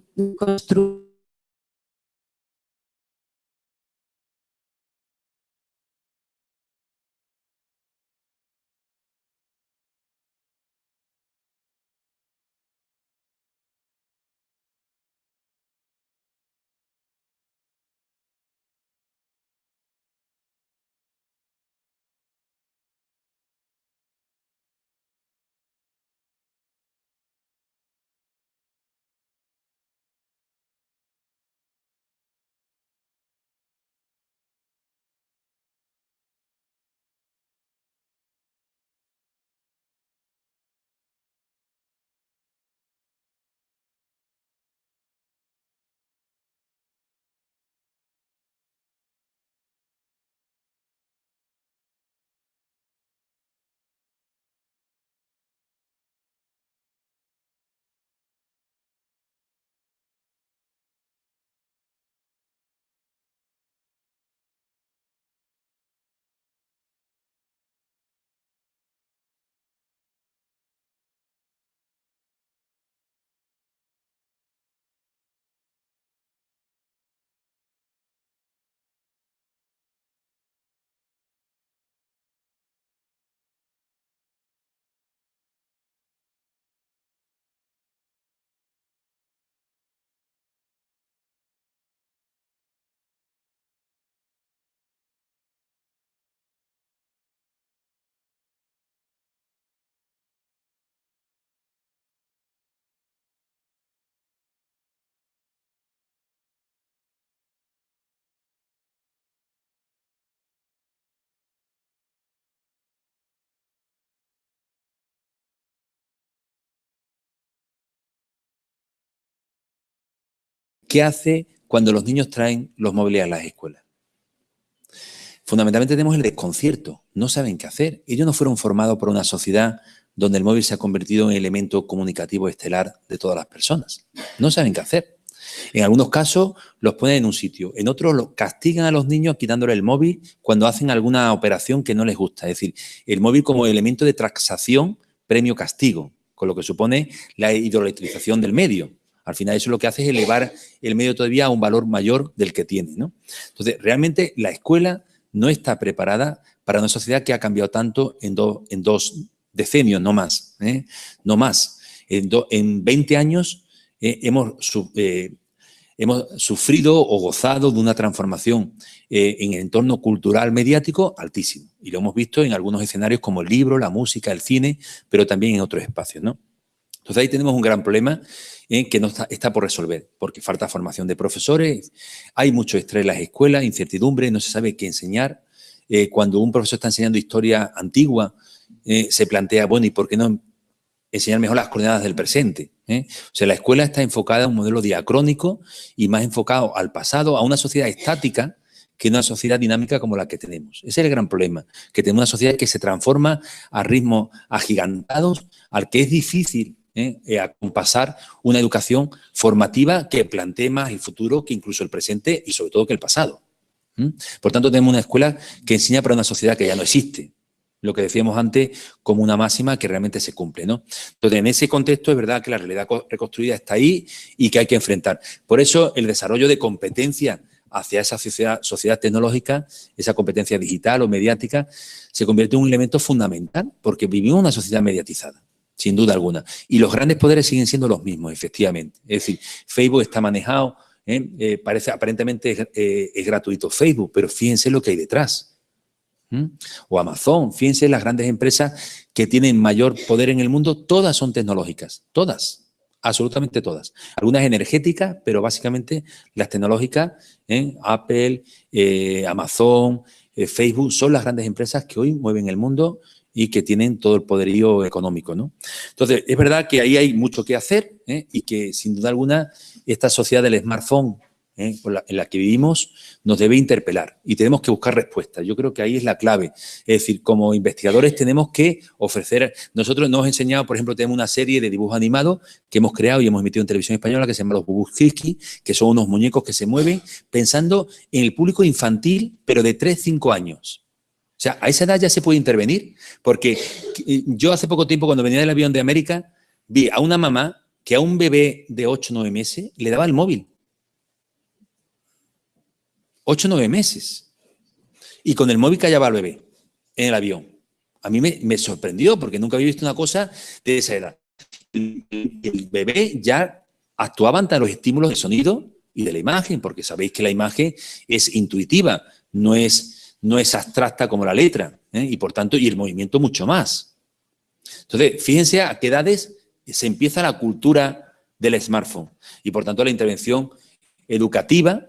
¿Qué hace cuando los niños traen los móviles a las escuelas? Fundamentalmente tenemos el desconcierto, no saben qué hacer. Ellos no fueron formados por una sociedad donde el móvil se ha convertido en elemento comunicativo estelar de todas las personas. No saben qué hacer. En algunos casos los ponen en un sitio, en otros los castigan a los niños quitándole el móvil cuando hacen alguna operación que no les gusta. Es decir, el móvil como elemento de transacción, premio castigo, con lo que supone la hidroelectrización del medio. Al final eso lo que hace es elevar el medio todavía a un valor mayor del que tiene, ¿no? Entonces, realmente la escuela no está preparada para una sociedad que ha cambiado tanto en dos decenios, no más. No más. En 20 años hemos hemos sufrido o gozado de una transformación en el entorno cultural mediático altísimo. Y lo hemos visto en algunos escenarios como el libro, la música, el cine, pero también en otros espacios, ¿no? Entonces ahí tenemos un gran problema que no está por resolver, porque falta formación de profesores, hay mucho estrés en las escuelas, incertidumbre, no se sabe qué enseñar. Cuando un profesor está enseñando historia antigua, se plantea, bueno, ¿y por qué no enseñar mejor las coordenadas del presente? O sea, la escuela está enfocada a un modelo diacrónico y más enfocado al pasado, a una sociedad estática que una sociedad dinámica como la que tenemos. Ese es el gran problema, que tenemos una sociedad que se transforma a ritmos agigantados, al que es difícil acompasar una educación formativa que plantee más el futuro que incluso el presente y sobre todo que el pasado. Por tanto, tenemos una escuela que enseña para una sociedad que ya no existe. Lo que decíamos antes como una máxima que realmente se cumple, ¿no? Entonces, en ese contexto es verdad que la realidad reconstruida está ahí y que hay que enfrentar. Por eso, el desarrollo de competencia hacia esa sociedad tecnológica, esa competencia digital o mediática, se convierte en un elemento fundamental porque vivimos en una sociedad mediatizada, sin duda alguna. Y los grandes poderes siguen siendo los mismos, efectivamente. Es decir, Facebook está manejado, parece aparentemente es gratuito Facebook, pero fíjense lo que hay detrás. O Amazon, fíjense las grandes empresas que tienen mayor poder en el mundo, todas son tecnológicas, todas. Absolutamente todas. Algunas energéticas, pero básicamente las tecnológicas, Apple, Amazon, Facebook, son las grandes empresas que hoy mueven el mundo y que tienen todo el poderío económico, ¿no? Entonces, es verdad que ahí hay mucho que hacer y que, sin duda alguna, esta sociedad del smartphone en la que vivimos nos debe interpelar y tenemos que buscar respuestas. Yo creo que ahí es la clave. Es decir, como investigadores tenemos que ofrecer... Nosotros nos hemos enseñado, por ejemplo, tenemos una serie de dibujos animados que hemos creado y hemos emitido en televisión española que se llama Los Bubusquisqui, que son unos muñecos que se mueven pensando en el público infantil, pero de 3-5 años. O sea, a esa edad ya se puede intervenir, porque yo hace poco tiempo, cuando venía del avión de América, vi a una mamá que a un bebé de 8-9 meses le daba el móvil. 8-9 meses. Y con el móvil callaba al bebé en el avión. A mí me sorprendió porque nunca había visto una cosa de esa edad. El bebé ya actuaba ante los estímulos de sonido y de la imagen, porque sabéis que la imagen es intuitiva, no es abstracta como la letra, y por tanto, y el movimiento mucho más. Entonces, fíjense a qué edades se empieza la cultura del smartphone y por tanto la intervención educativa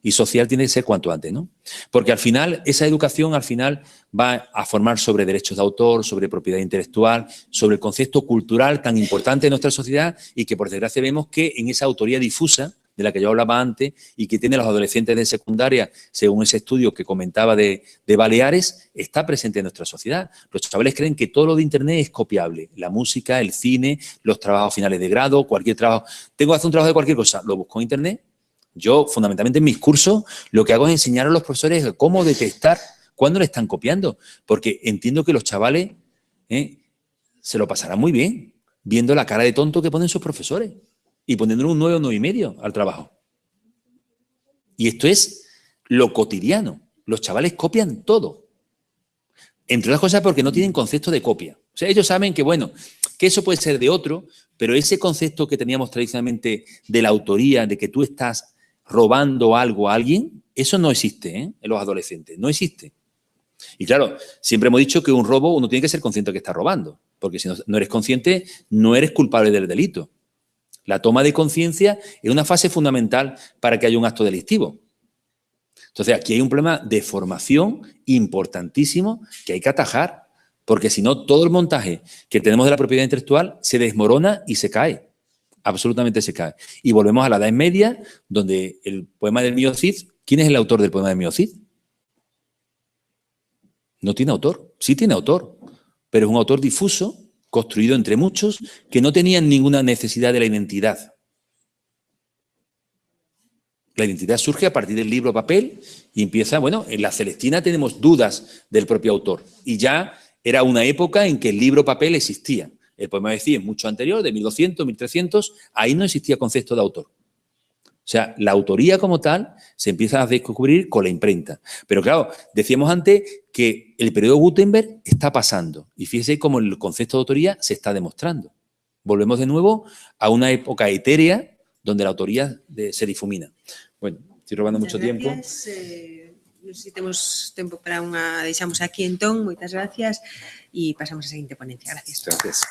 y social tiene que ser cuanto antes, ¿no? Porque al final, esa educación va a formar sobre derechos de autor, sobre propiedad intelectual, sobre el concepto cultural tan importante de nuestra sociedad y que por desgracia vemos que en esa autoría difusa de la que yo hablaba antes y que tienen los adolescentes de secundaria, según ese estudio que comentaba de Baleares, está presente en nuestra sociedad. Los chavales creen que todo lo de Internet es copiable. La música, el cine, los trabajos finales de grado, cualquier trabajo. Tengo que hacer un trabajo de cualquier cosa, lo busco en Internet. Yo, fundamentalmente en mis cursos, lo que hago es enseñar a los profesores cómo detectar cuándo le están copiando. Porque entiendo que los chavales se lo pasarán muy bien viendo la cara de tonto que ponen sus profesores y poniéndole un 9 o 9,5 al trabajo. Y esto es lo cotidiano. Los chavales copian todo. Entre otras cosas porque no tienen concepto de copia. O sea, ellos saben que, bueno, que eso puede ser de otro, pero ese concepto que teníamos tradicionalmente de la autoría, de que tú estás robando algo a alguien, eso no existe en los adolescentes, no existe. Y claro, siempre hemos dicho que un robo uno tiene que ser consciente de que está robando, porque si no eres consciente, no eres culpable del delito. La toma de conciencia es una fase fundamental para que haya un acto delictivo. Entonces, aquí hay un problema de formación importantísimo que hay que atajar, porque si no, todo el montaje que tenemos de la propiedad intelectual se desmorona y se cae. Absolutamente se cae. Y volvemos a la Edad Media, donde el poema del Mío Cid, ¿quién es el autor del poema del Mío Cid? No tiene autor. Sí tiene autor, pero es un autor difuso, construido entre muchos, que no tenían ninguna necesidad de la identidad. La identidad surge a partir del libro papel y empieza, bueno, en la Celestina tenemos dudas del propio autor. Y ya era una época en que el libro papel existía. El poema de Cid es mucho anterior, de 1200, 1300, ahí no existía concepto de autor. O sea, la autoría como tal se empieza a descubrir con la imprenta. Pero claro, decíamos antes que el periodo Gutenberg está pasando. Y fíjese cómo el concepto de autoría se está demostrando. Volvemos de nuevo a una época etérea donde la autoría se difumina. Bueno, estoy robando mucho tiempo. Non sei se temos tempo para unha... Deixamos aquí entón, moitas gracias e pasamos a seguinte ponencia. Gracias. Gracias.